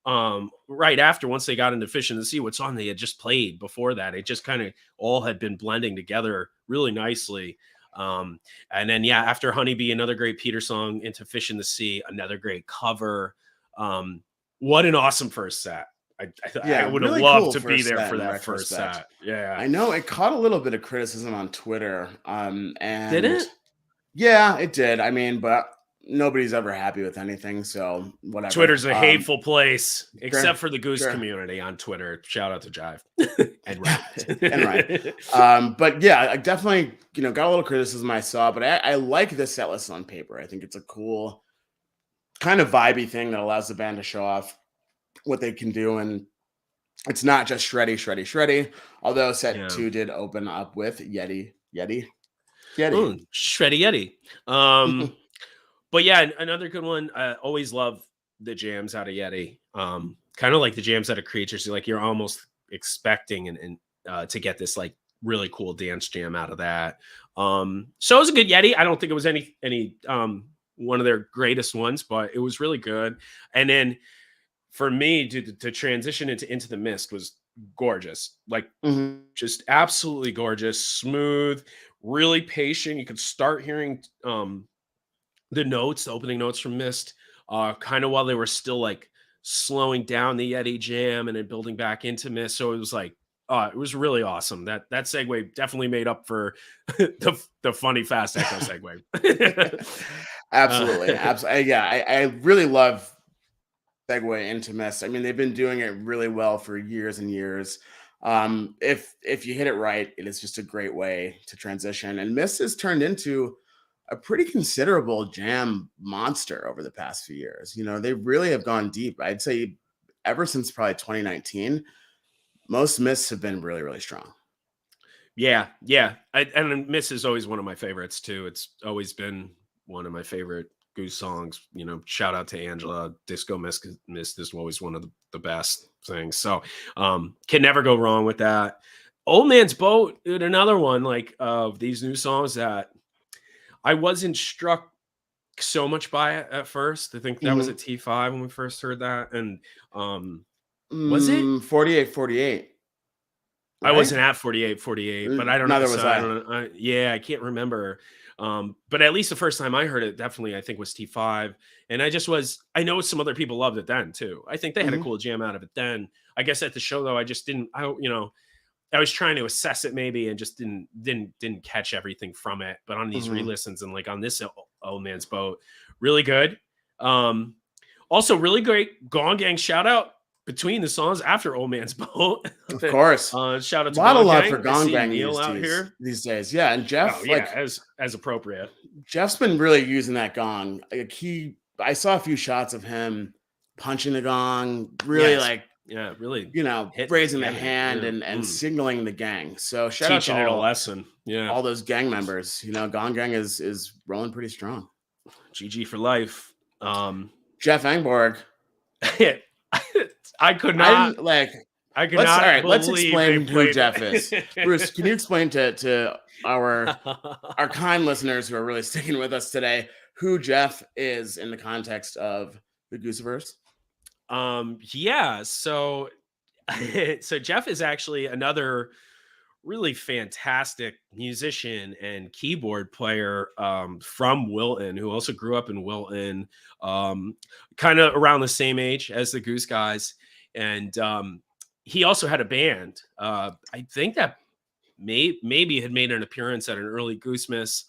right after, once they got into Fish in the Sea, what song they had just played before that. It just kind of all had been blending together really nicely. And then, after Honeybee, another great Peter song, into Fish in the Sea, another great cover. What an awesome first set. I would have loved to be there for that first set. Yeah. I know it caught a little bit of criticism on Twitter. And did it? Yeah, it did. I mean, but nobody's ever happy with anything, so whatever. Twitter's a hateful place, except for the Goose sure. community on Twitter. Shout out to Jive and Ryan. And Ryan. But yeah, I definitely, got a little criticism I saw, but I like this set list on paper. I think it's a cool kind of vibey thing that allows the band to show off what they can do, and it's not just shreddy. Although set 2 did open up with Yeti. Ooh, Shreddy Yeti. But yeah, another good one. I always love the jams out of Yeti. Kind of like the jams out of Creatures. You're almost expecting and to get this like really cool dance jam out of that. So it was a good Yeti. I don't think it was any one of their greatest ones, but it was really good. And then for me to transition into the Mist was gorgeous. Like just absolutely gorgeous, smooth, really patient. You could start hearing the opening notes from Mist, kind of while they were still like slowing down the Yeti jam and then building back into Mist. So it was like, it was really awesome. That segue definitely made up for the funny fast echo segue. Absolutely. Yeah, I really love segue into Mist. I mean, they've been doing it really well for years and years. If you hit it right, it is just a great way to transition. And Mist has turned into a pretty considerable jam monster over the past few years. They really have gone deep. I'd say ever since probably 2019, most Mists have been really, really strong. Yeah. And Mist is always one of my favorites too. It's always been one of my favorite Goose songs. Shout out to Angela. Disco Mist is always one of the best things. So can never go wrong with that. Old Man's Boat, dude, another one like of these new songs that I wasn't struck so much by it at first. I think that was at T5 when we first heard that. And was it 48? Right? I wasn't at 48, but I don't know. Neither was I. don't know. I can't remember. But at least the first time I heard it, definitely I think was T5. And I know some other people loved it then too. I think they had a cool jam out of it then. I guess at the show though, I just didn't, I was trying to assess it maybe and just didn't catch everything from it. But on these re-listens and like on this Old Man's Boat, really good. Also really great Gong Gang shout out between the songs after Old Man's Boat. Of course. Shout out to a lot of love Gang. for Gong Gang these days. Yeah. And Jeff, as appropriate. Jeff's been really using that gong. I saw a few shots of him punching the gong, really really, raising the hand and signaling the gang. So shout out to it a lesson. Yeah, all those gang members. Gong Gang is rolling pretty strong. GG for life. Jeff Engborg. I could not I could not. All right, let's explain who Jeff is. Bruce, can you explain to our kind listeners who are really sticking with us today who Jeff is in the context of the Gooseverse? So Jeff is actually another really fantastic musician and keyboard player from Wilton, who also grew up in Wilton, kind of around the same age as the Goose guys. And he also had a band. I think that maybe had made an appearance at an early Goose Miss.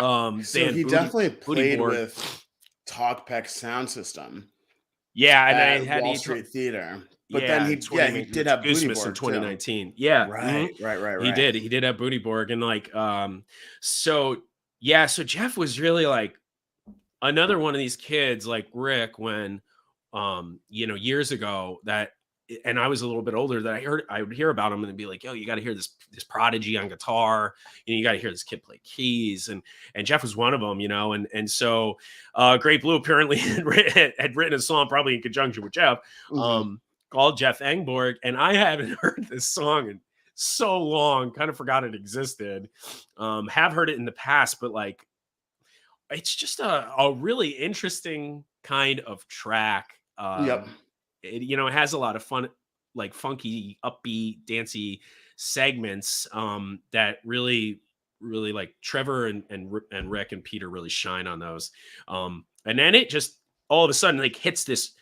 So he definitely played with Talkpeck Sound System. Yeah, and I had Wall Street Theater. But then he did have Goose Booty Miss in Borg 2019. Too. Yeah, right. He did have Booty Borg, and so Jeff was really like another one of these kids like Rick when years ago that, and I was a little bit older, that I would hear about him and be like, yo, you got to hear this prodigy on guitar, you got to hear this kid play keys, and Jeff was one of them, and so Great Blue apparently had written a song probably in conjunction with Jeff, called Jeff Engborg, and I haven't heard this song in so long, kind of forgot it existed. Have heard it in the past, but like it's just a really interesting kind of track. It has a lot of fun, like funky, upbeat, dancey segments that really like Trevor and Rick and Peter really shine on those. And then it just all of a sudden like hits this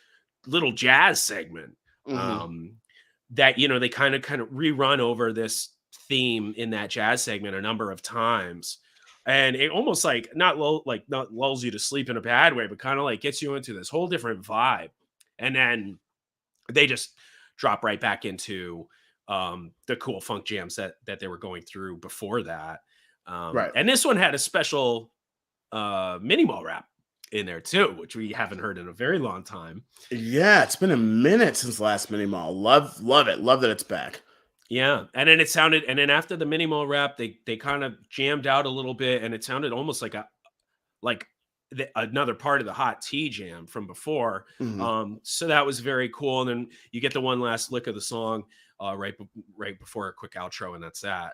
little jazz segment that they kind of rerun over this theme in that jazz segment a number of times. and it almost like not lulls you to sleep in a bad way, but kind of like gets you into this whole different vibe. And then they just drop right back into the cool funk jams that they were going through before that. Right. And this one had a special mini mall rap in there too, which we haven't heard in a very long time. Yeah, it's been a minute since the last mini mall. Love it. Love that it's back. Yeah, and then it sounded, and then after the mini mall rap, they kind of jammed out a little bit, and it sounded almost like another part of the hot tea jam from before. So that was very cool. And then you get the one last lick of the song right before a quick outro, and that's that.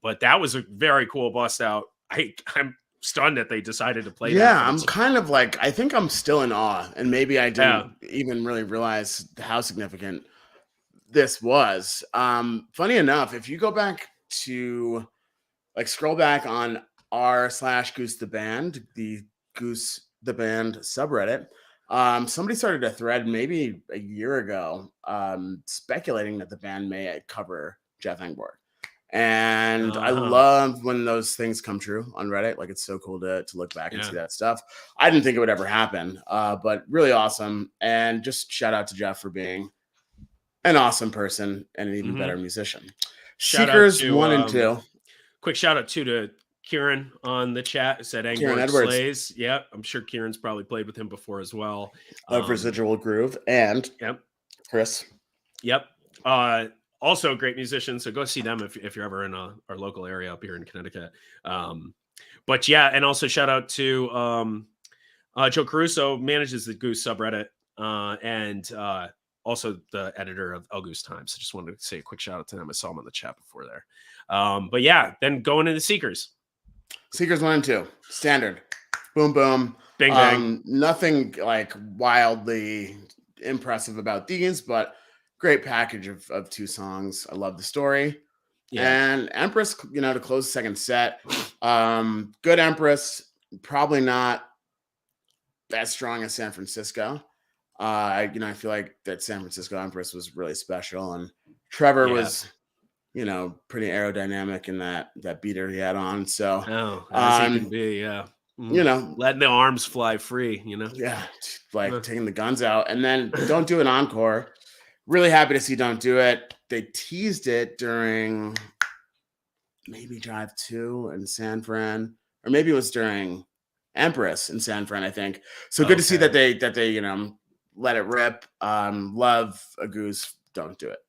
But that was a very cool bust out. I'm stunned that they decided to play that. Yeah, I'm kind of like, I think I'm still in awe, and maybe I didn't even really realize how significant this was. Funny enough, if you go back to scroll back on r/Goose the Band, the Goose the Band subreddit, somebody started a thread maybe a year ago speculating that the band may cover Jeff Engborg. And I love when those things come true on Reddit. Like, it's so cool to look back and see that stuff. I didn't think it would ever happen, but really awesome. And just shout out to Jeff for being an awesome person and an even better musician. Seekers 1 and 2. Quick shout out to Kieran on the chat. It said Engborg slays. Yep, I'm sure Kieran's probably played with him before as well. Of Residual Groove and Chris. Yep. Also great musicians, so go see them if you're ever in our local area up here in Connecticut. But yeah, and also shout out to Joe Caruso, manages the Goose subreddit, and also the editor of El Goose Times. So just wanted to say a quick shout out to them. I saw him in the chat before there. But yeah, then going into Seekers. Seekers 1 and 2. Standard. Boom, boom. Bing, bang. Nothing like wildly impressive about these, but great package of 2 songs. I love the story. Yeah. And Empress, to close the second set. Good Empress. Probably not as strong as San Francisco. I feel like that San Francisco Empress was really special, and Trevor was, pretty aerodynamic in that beater he had on. So, as he can be, letting the arms fly free, taking the guns out, and then Don't Do an Encore. Really happy to see Don't Do It. They teased it during maybe Drive 2 in San Fran, or maybe it was during Empress in San Fran, I think. So good to see that they let it rip. Love a Goose. Don't Do It.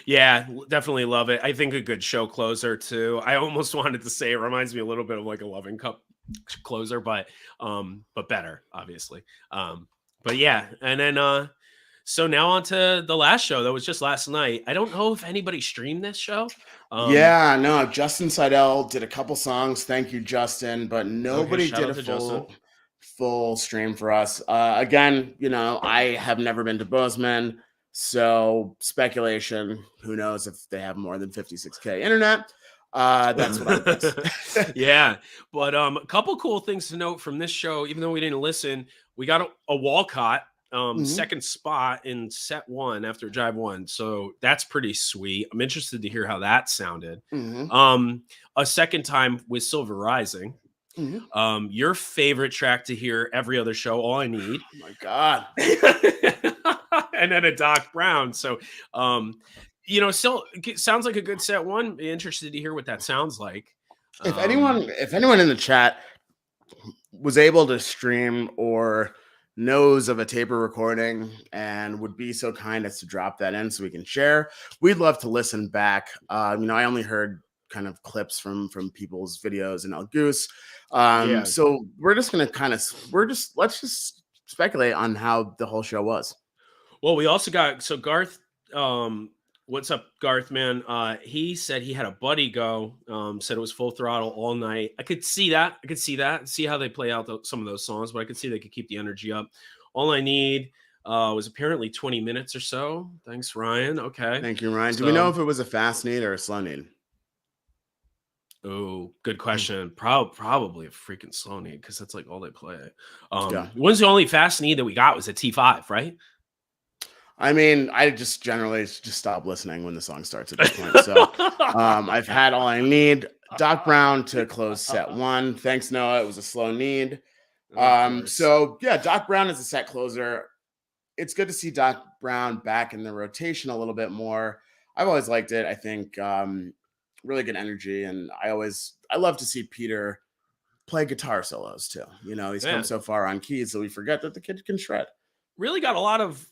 Yeah, definitely love it. I think a good show closer too. I almost wanted to say it reminds me a little bit of like a Loving Cup closer, but better, obviously. But yeah, and then so now on to the last show that was just last night. I don't know if anybody streamed this show. No, Justin Seidel did a couple songs. Thank you, Justin, but nobody did a full stream for us. Again, I have never been to Bozeman, so speculation. Who knows if they have more than 56K internet? That's what I guess. Yeah, but a couple cool things to note from this show. Even though we didn't listen, we got a Walcott. Second spot in set 1 after Drive 1, so that's pretty sweet. I'm interested to hear how that sounded. A second time with Silver Rising. Your favorite track to hear every other show, All I Need. Oh my god. And then a Doc Brown. So still sounds like a good set 1. Be interested to hear what that sounds like. If anyone in the chat was able to stream or knows of a taper recording and would be so kind as to drop that in so we can share, we'd love to listen back. I only heard kind of clips from people's videos in El Goose. So we're just going to let's just speculate on how the whole show was. Well, we also got, so Garth, what's up, Garth, man? He said he had a buddy go, said it was full throttle all night. I could see that. See how they play out some of those songs, but I could see they could keep the energy up. All I Need was apparently 20 minutes or so. Thanks, Ryan. Okay. Thank you, Ryan. Do we know if it was a fast need or a slow need? Oh, good question. Probably a freaking slow need, because that's like all they play. When's the only fast need that we got was a T5, right? I mean, I just generally just stop listening when the song starts at this point. So I've had All I Need. Doc Brown to close set 1. Thanks, Noah. It was a slow need. Of Doc Brown is a set closer. It's good to see Doc Brown back in the rotation a little bit more. I've always liked it. I think really good energy, and I love to see Peter play guitar solos too. You know, he's come so far on keys that we forget that the kid can shred. Really got a lot of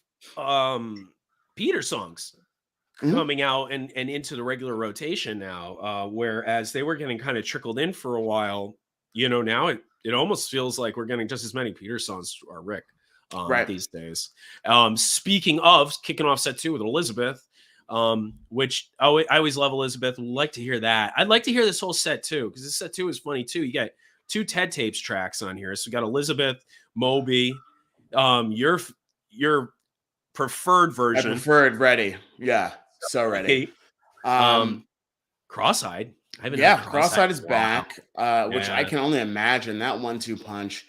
Peter songs coming out and into the regular rotation now, whereas they were getting kind of trickled in for a while. You know, now it almost feels like we're getting just as many Peter songs as our Rick these days. Speaking of kicking off set 2 with Elizabeth, which I always love Elizabeth. Would like to hear that. I'd like to hear this whole set too, because this set 2 is funny too. You got 2 Ted Tapes tracks on here. So we got Elizabeth, Moby, your preferred version. I preferred Ready. Yeah. So Ready. Cross-eyed. Cross-eyed is back, which I can only imagine. That 1-2 punch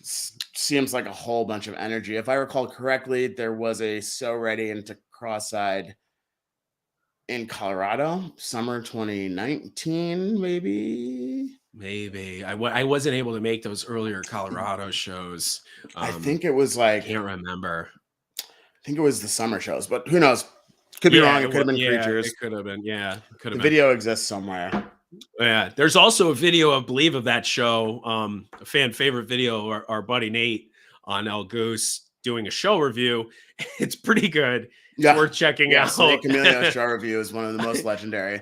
seems like a whole bunch of energy. If I recall correctly, there was a So Ready into Cross-eyed in Colorado, summer 2019, maybe. I wasn't able to make those earlier Colorado shows. I think it was like, can't remember. I think it was the summer shows, but who knows? Could be wrong. It could have been Creatures. It could have been. Yeah, the video exists somewhere. Yeah, there's also a video, I believe, of that show. A fan favorite video. Our buddy Nate on El Goose doing a show review. It's pretty good. It's worth checking out. Nate Camilio's show review is one of the most legendary.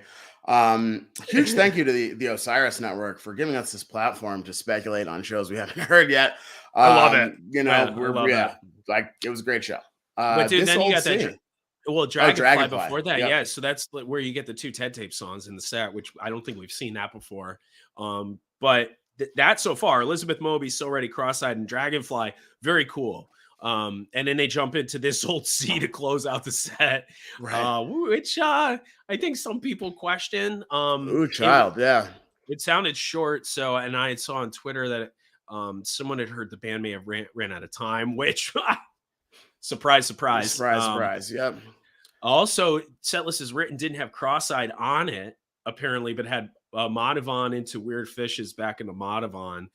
Huge thank you to the Osiris Network for giving us this platform to speculate on shows we haven't heard yet. I love it. You know, like it was a great show. But dude, then you got that. Well, Dragonfly before that, yep. So that's where you get the 2 Ted Tape songs in the set, which I don't think we've seen that before. But that so far, Elizabeth Moby, So Ready, Cross-eyed, and Dragonfly, very cool. And then they jump into this old C to close out the set, which I think some people question. It sounded short. So, and I saw on Twitter that someone had heard the band may have ran out of time, which surprise. Yep. Also, setlist is written, didn't have Cross-eyed on it, apparently, but had Madhavan into Weird Fishes back into Madhavan.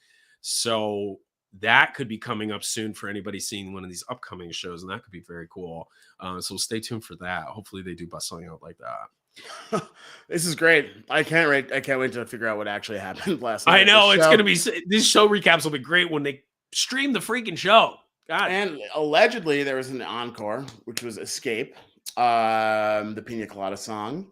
So that could be coming up soon for anybody seeing one of these upcoming shows, and that could be very cool. So stay tuned for that. Hopefully they do bust something out like that. This is great. I can't wait to figure out what actually happened last night. I know it's going to be, these show recaps will be great when they stream the freaking show. God. And allegedly there was an encore, which was Escape, the Pina Colada song.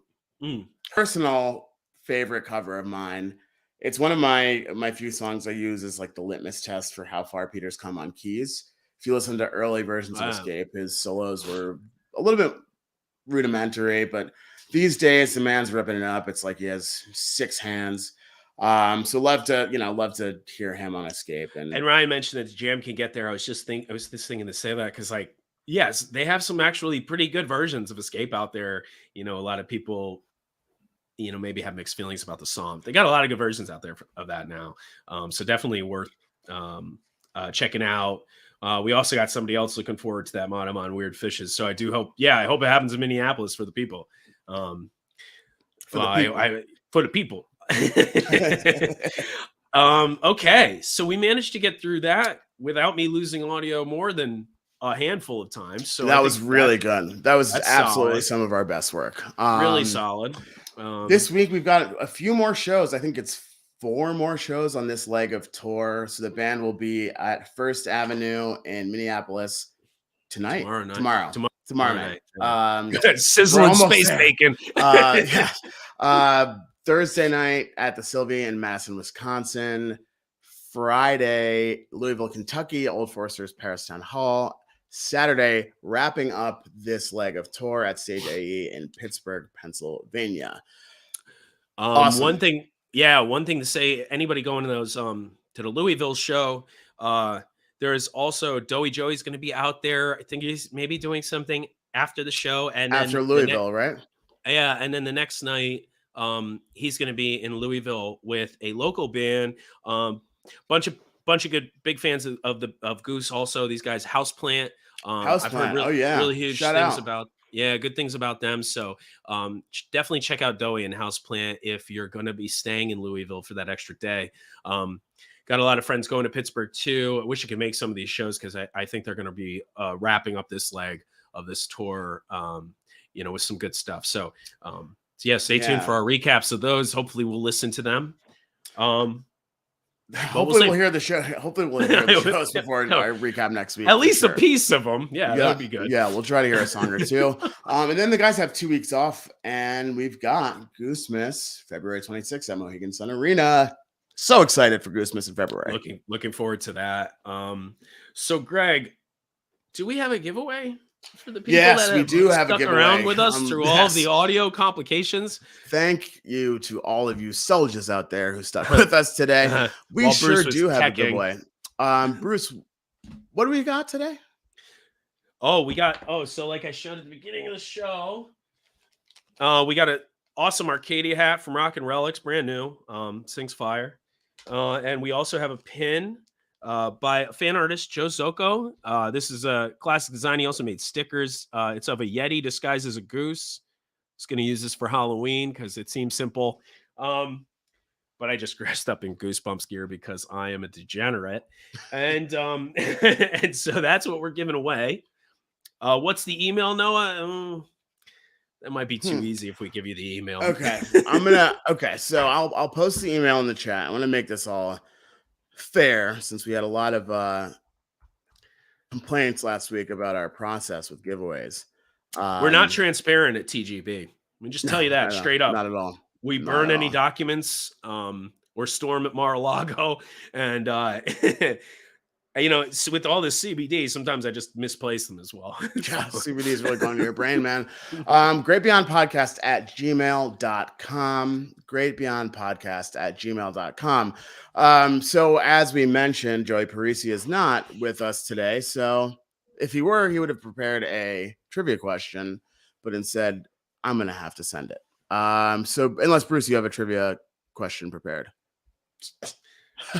Personal favorite cover of mine. It's one of my few songs I use as like the litmus test for how far Peter's come on keys. If you listen to early versions of Escape, his solos were a little bit rudimentary, but these days the man's ripping it up. It's like he has 6 hands. So love to hear him on Escape. And Ryan mentioned that the Jam can get there. I was just thinking to say that because, like, yes, they have some actually pretty good versions of Escape out there. You know, a lot of people, you know, maybe have mixed feelings about the song. They got a lot of good versions out there of that now. So definitely worth checking out. We also got somebody else looking forward to that mod on Weird Fishes. So I do hope, I hope it happens in Minneapolis for the people. For the people. Okay, so we managed to get through that without me losing audio more than a handful of times. So that was really good. That was absolutely some of our best work. Really solid. This week we've got a few more shows. I think it's 4 more shows on this leg of tour. So the band will be at First Avenue in Minneapolis tomorrow night. Sizzling space bacon. Thursday night at the Sylvie in Madison, Wisconsin. Friday, Louisville, Kentucky, Old Foresters, Paris Town Hall. Saturday, wrapping up this leg of tour at Stage AE in Pittsburgh, Pennsylvania. Awesome. One thing to say, anybody going to those to the Louisville show, there's also Doughy Joey's going to be out there. I think he's maybe doing something after the show and after Louisville, right? Yeah, and then the next night, he's going to be in Louisville with a local band. Bunch of good big fans of Goose. Also, these guys, Houseplant. I've heard really huge things about Yeah, good things about them. So definitely check out Dowie and Houseplant if you're going to be staying in Louisville for that extra day. Um, got a lot of friends going to Pittsburgh too. I wish I could make some of these shows because I think they're going to be wrapping up this leg of this tour, with some good stuff. So yeah, stay tuned for our recaps of those. Hopefully we'll listen to them. Hopefully we'll hear the show. Hopefully we'll hear the shows before our recap next week. At least a piece of them. Yeah, that would be good. Yeah, we'll try to hear a song or two. And then the guys have 2 weeks off, and we've got Goosemas February 26th at Mohegan Sun Arena. So excited for Goosemas in February. Looking forward to that. So Greg, do we have a giveaway for the people that we do have a giveaway around with us through all of the audio complications? Thank you to all of you soldiers out there who stuck with us today. We sure do have a giveaway. Bruce, what do we got today? So like I showed at the beginning of the show, we got an awesome Arcadia hat from Rock and Relics, brand new, sings fire. And we also have a pin by fan artist Joe Zocco. This is a classic design. He also made stickers. It's of a Yeti disguised as a goose. I was going to use this for Halloween because it seems simple. But I just dressed up in Goosebumps gear because I am a degenerate. And and so that's what we're giving away. What's the email, Noah? That might be too easy if we give you the email. Okay. So I'll post the email in the chat. I want to make this all fair since we had a lot of complaints last week about our process with giveaways. We're not transparent at TGB. Let me just tell you that straight up. Not at all. We burn any documents or storm at Mar-a-Lago. And, with all this CBD, sometimes I just misplace them as well. CBD is really going to your brain, man. greatbeyondpodcast@gmail.com. greatbeyondpodcast@gmail.com. So as we mentioned, Joey Parisi is not with us today. So if he were, he would have prepared a trivia question, but instead I'm going to have to send it. So unless Bruce, you have a trivia question prepared.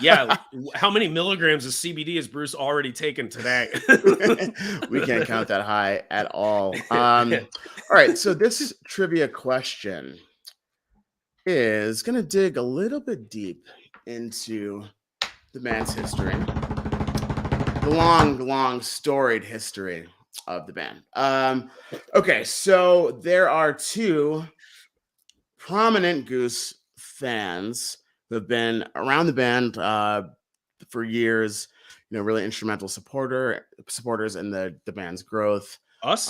Yeah. How many milligrams of CBD has Bruce already taken today? We can't count that high at all. All right. So this trivia question is going to dig a little bit deep into the band's history, the long, storied history of the band. Okay. So there are 2 prominent Goose fans who have been around the band for years, really instrumental supporters in the band's growth. Us?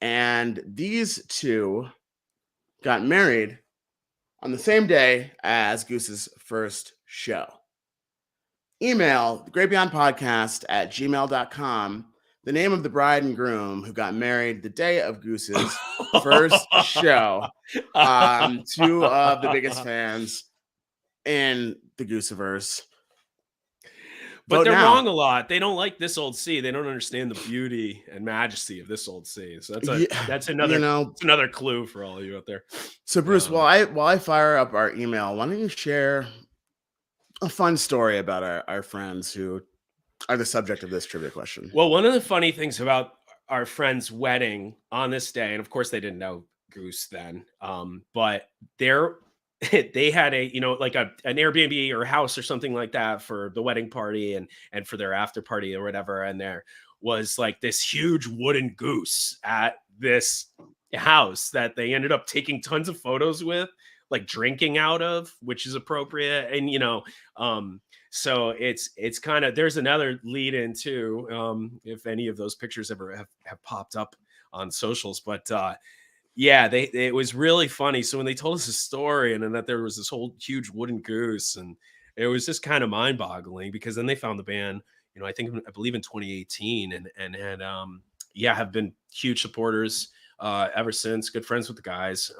And these 2 got married on the same day as Goose's first show. Email greatbeyondpodcast@gmail.com the name of the bride and groom who got married the day of Goose's first show. 2 of the biggest fans in the Gooseverse. But they're wrong a lot. They don't like This Old Sea. They don't understand the beauty and majesty of This Old Sea. So that's another clue for all of you out there. So Bruce, while I fire up our email, why don't you share a fun story about our friends who are the subject of this trivia question? Well, one of the funny things about our friend's wedding on this day, and of course they didn't know Goose then, but they had an Airbnb or house or something like that for the wedding party and for their after party or whatever. And there was like this huge wooden goose at this house that they ended up taking tons of photos with, like drinking out of, which is appropriate. And, so it's kind of, there's another lead in too, if any of those pictures ever have popped up on socials, but it was really funny. So when they told us the story and then that there was this whole huge wooden goose, and it was just kind of mind boggling because then they found the band, I believe in 2018 and have been huge supporters ever since. Good friends with the guys,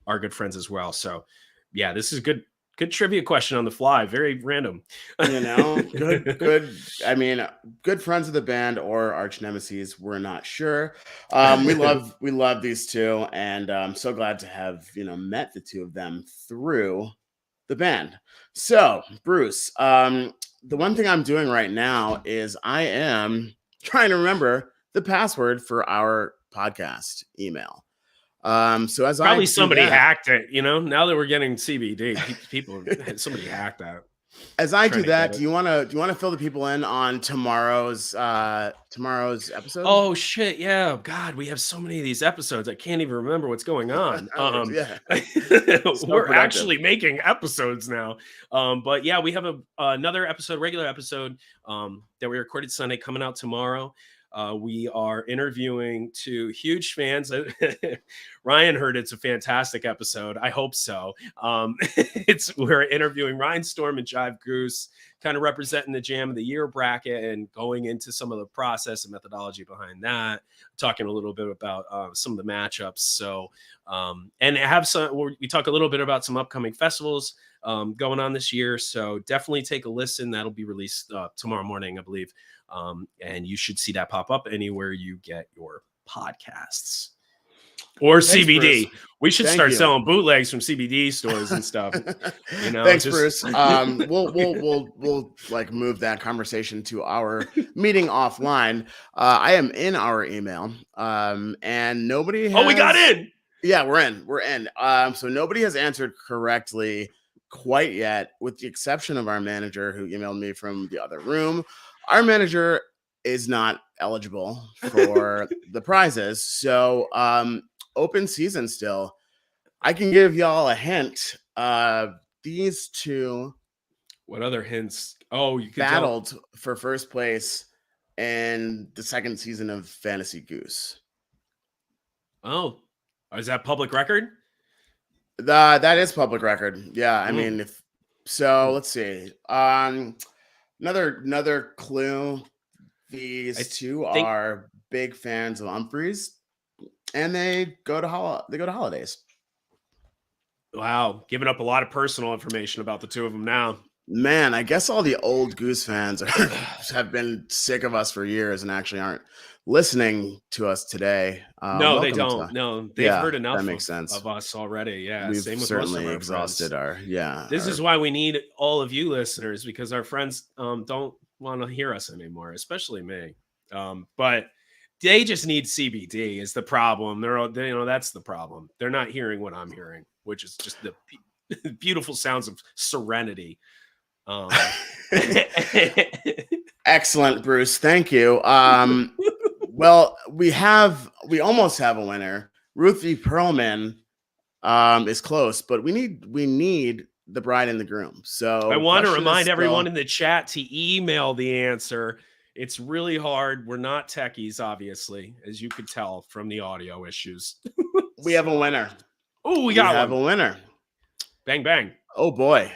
are good friends as well. So yeah, this is good trivia question on the fly. Very random. Good. I mean, good friends of the band or arch nemesis. We're not sure. We love these 2, and I'm so glad to have met the 2 of them through the band. So, Bruce, the one thing I'm doing right now is I am trying to remember the password for our podcast email. So as probably I somebody hacked it, now that we're getting CBD, somebody hacked that. As I do that, do you want to fill the people in on tomorrow's episode? Oh shit, yeah. God, we have so many of these episodes. I can't even remember what's going on. We're actually making episodes now. But yeah, we have another episode, regular episode, that we recorded Sunday coming out tomorrow. We are interviewing two huge fans. Ryan heard it's a fantastic episode. I hope so. We're interviewing Ryan Storm and Jive Goose, kind of representing the Jam of the Year bracket and going into some of the process and methodology behind that. Talking a little bit about some of the matchups. So, and we talk a little bit about some upcoming festivals going on this year. So definitely take a listen. That'll be released tomorrow morning, I believe. And you should see that pop up anywhere you get your podcasts or Thanks, CBD. Bruce. We should start selling bootlegs from CBD stores and stuff. Thanks, Bruce. We'll like move that conversation to our meeting offline. I am in our email, and nobody has... Oh, we got in. Yeah, we're in. So nobody has answered correctly quite yet, with the exception of our manager who emailed me from the other room. Our manager is not eligible for the prizes. So open season still. I can give y'all a hint. These two... What other hints? Oh, you battled for first place in the second season of Fantasy Goose. Oh, is that public record? That is public record. Yeah, I mean, let's see. Another clue. These two are big fans of Humphreys, and they go to holidays. Wow, giving up a lot of personal information about the two of them now. Man, I guess all the old Goose fans have been sick of us for years and actually aren't listening to us today. No, they don't. No, they've heard enough that makes sense. of us already. Yeah, we've same with certainly exhausted friends. This is why we need all of you listeners, because our friends don't want to hear us anymore, especially me. But they just need CBD is the problem. That's the problem. They're not hearing what I'm hearing, which is just the beautiful sounds of serenity. Excellent, Bruce. Thank you. Well, we almost have a winner. Ruthie Perlman is close, but we need the bride and the groom. So I want to remind everyone in the chat to email the answer. It's really hard. We're not techies, obviously, as you could tell from the audio issues. We have a winner. Oh, we have a winner. Bang, bang. Oh, boy.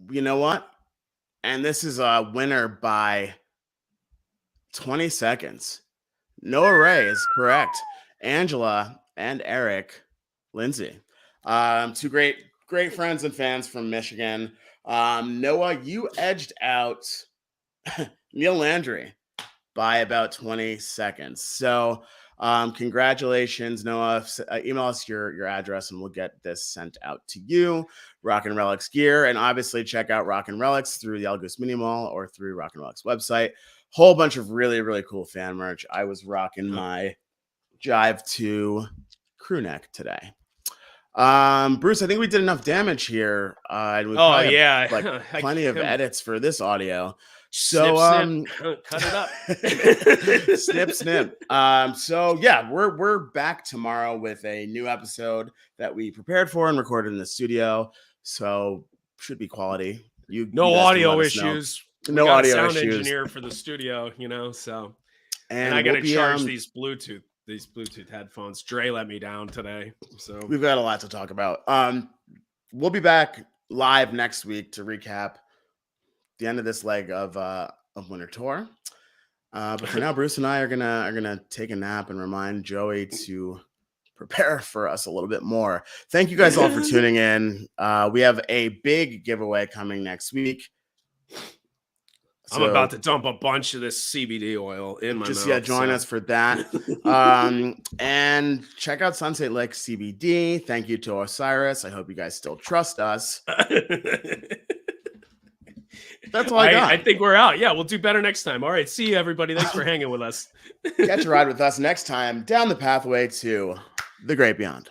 You know what? And this is a winner by 20 seconds. Noah Ray is correct. Angela and Eric Lindsay. Two great friends and fans from Michigan. Noah, you edged out Neil Landry by about 20 seconds. So congratulations, Noah. Email us your address and we'll get this sent out to you. Rock and Relics gear. And obviously check out Rock and Relics through the El Goose Mini Mall or through Rock and Relics website. Whole bunch of really, really cool fan merch. I was rocking my Jive 2 crew neck today. Bruce, I think we did enough damage here. And we plenty of edits for this audio. So snip, cut it up. Snip, snip. So yeah, we're back tomorrow with a new episode that we prepared for and recorded in the studio. So should be quality. No audio issues. No audio sound issues. Engineer for the studio, so and I gotta charge these Bluetooth headphones. Dre let me down today. So we've got a lot to talk about. We'll be back live next week to recap the end of this leg of Winter Tour. But for now, Bruce and I are gonna take a nap and remind Joey to prepare for us a little bit more. Thank you guys all for tuning in. We have a big giveaway coming next week. I'm about to dump a bunch of this CBD oil in my mouth. Join us for that. And check out Sunset Lake CBD. Thank you to Osiris. I hope you guys still trust us. That's all I got. I think we're out. Yeah, we'll do better next time. All right. See you, everybody. Thanks for hanging with us. Catch a ride with us next time down the pathway to the great beyond.